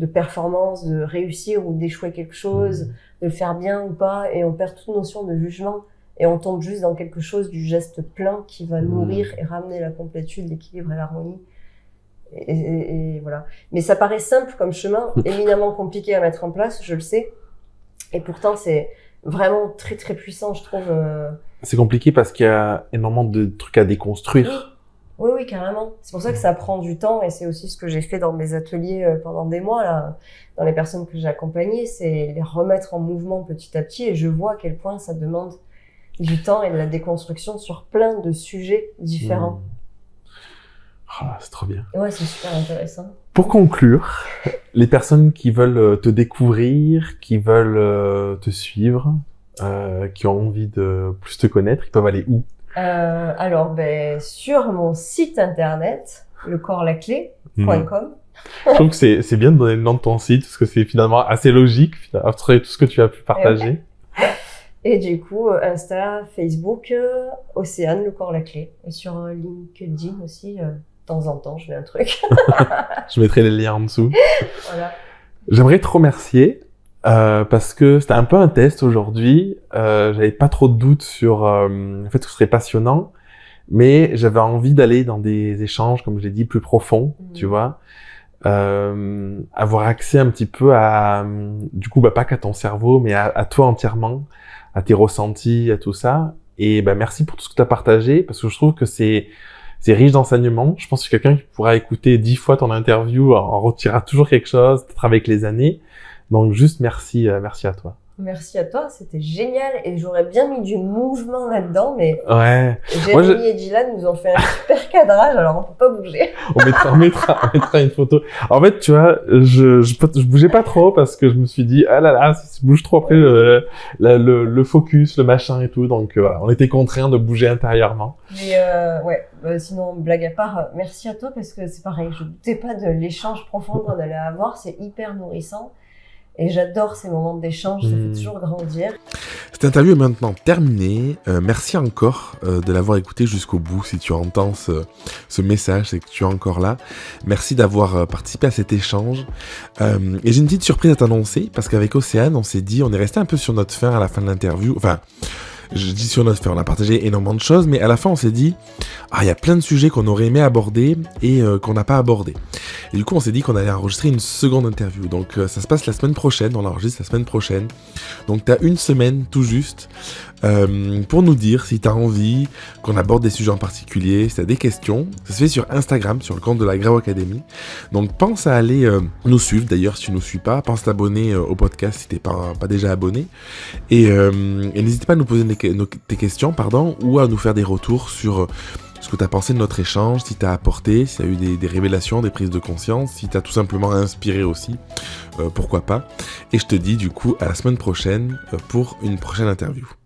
performance, de réussir ou d'échouer quelque chose, de le faire bien ou pas, et on perd toute notion de jugement, et on tombe juste dans quelque chose du geste plein qui va nourrir et ramener la complétude, l'équilibre et l'harmonie. Et voilà. Mais ça paraît simple comme chemin, éminemment compliqué à mettre en place, je le sais, et pourtant c'est vraiment très très puissant, je trouve. C'est compliqué parce qu'il y a énormément de trucs à déconstruire. Oui, carrément. C'est pour ça que ça prend du temps et c'est aussi ce que j'ai fait dans mes ateliers pendant des mois, là, dans les personnes que j'ai accompagnées, c'est les remettre en mouvement petit à petit et je vois à quel point ça demande du temps et de la déconstruction sur plein de sujets différents. Ah, c'est trop bien. Ouais, c'est super intéressant. Pour conclure, les personnes qui veulent te découvrir, qui veulent te suivre, qui ont envie de plus te connaître, ils peuvent aller où? Alors, sur mon site internet, lecorpslaclé.com. Je trouve que c'est bien de donner le nom de ton site, parce que c'est finalement assez logique, après tout ce que tu as pu partager. Et du coup, Insta, Facebook, Océane, le corps la clé. Et sur LinkedIn aussi, de temps en temps, je mets un truc. Je mettrai les liens en dessous. Voilà. J'aimerais te remercier. Parce que c'était un peu un test aujourd'hui, j'avais pas trop de doutes sur le fait que ce serait passionnant, mais j'avais envie d'aller dans des échanges, comme je l'ai dit, plus profonds, tu vois, avoir accès un petit peu à, du coup, pas qu'à ton cerveau, mais à toi entièrement, à tes ressentis, à tout ça, et merci pour tout ce que tu as partagé, parce que je trouve que c'est riche d'enseignements. Je pense que quelqu'un qui pourra écouter 10 fois ton interview en retirera toujours quelque chose, peut-être avec les années. Donc juste merci à toi. Merci à toi, c'était génial et j'aurais bien mis du mouvement là-dedans, mais ouais. Jérémy et Dylan nous ont fait un super cadrage, alors on peut pas bouger. on mettra une photo. En fait, tu vois, je bougeais pas trop parce que je me suis dit ah là là, si je bouge trop après le focus, le machin et tout, donc voilà, on était contraints de bouger intérieurement. Mais sinon blague à part, merci à toi parce que c'est pareil, je doutais pas de l'échange profond qu'on allait avoir, c'est hyper nourrissant. Et j'adore ces moments d'échange, ça fait toujours grandir. Cette interview est maintenant terminée. Merci encore de l'avoir écouté jusqu'au bout. Si tu entends ce message, c'est que tu es encore là. Merci d'avoir participé à cet échange. Et j'ai une petite surprise à t'annoncer, parce qu'avec Océane, on s'est dit, on est resté un peu sur notre faim à la fin de l'interview. Enfin, je dis sur notre fait, on a partagé énormément de choses, mais à la fin on s'est dit, il y a plein de sujets qu'on aurait aimé aborder et qu'on n'a pas abordé. Et du coup on s'est dit qu'on allait enregistrer une seconde interview. Donc ça se passe la semaine prochaine, on l'enregistre la semaine prochaine. Donc t'as une semaine tout juste pour nous dire si t'as envie qu'on aborde des sujets en particulier, si t'as des questions. Ça se fait sur Instagram, sur le compte de la Grao Academy. Donc pense à aller nous suivre, d'ailleurs si tu nous suis pas, pense à t'abonner au podcast si t'es pas déjà abonné. Et n'hésite pas à nous poser tes questions, ou à nous faire des retours sur ce que tu as pensé de notre échange, si tu as apporté, si tu as eu des révélations, des prises de conscience, si tu as tout simplement inspiré aussi, pourquoi pas. Et je te dis du coup à la semaine prochaine pour une prochaine interview.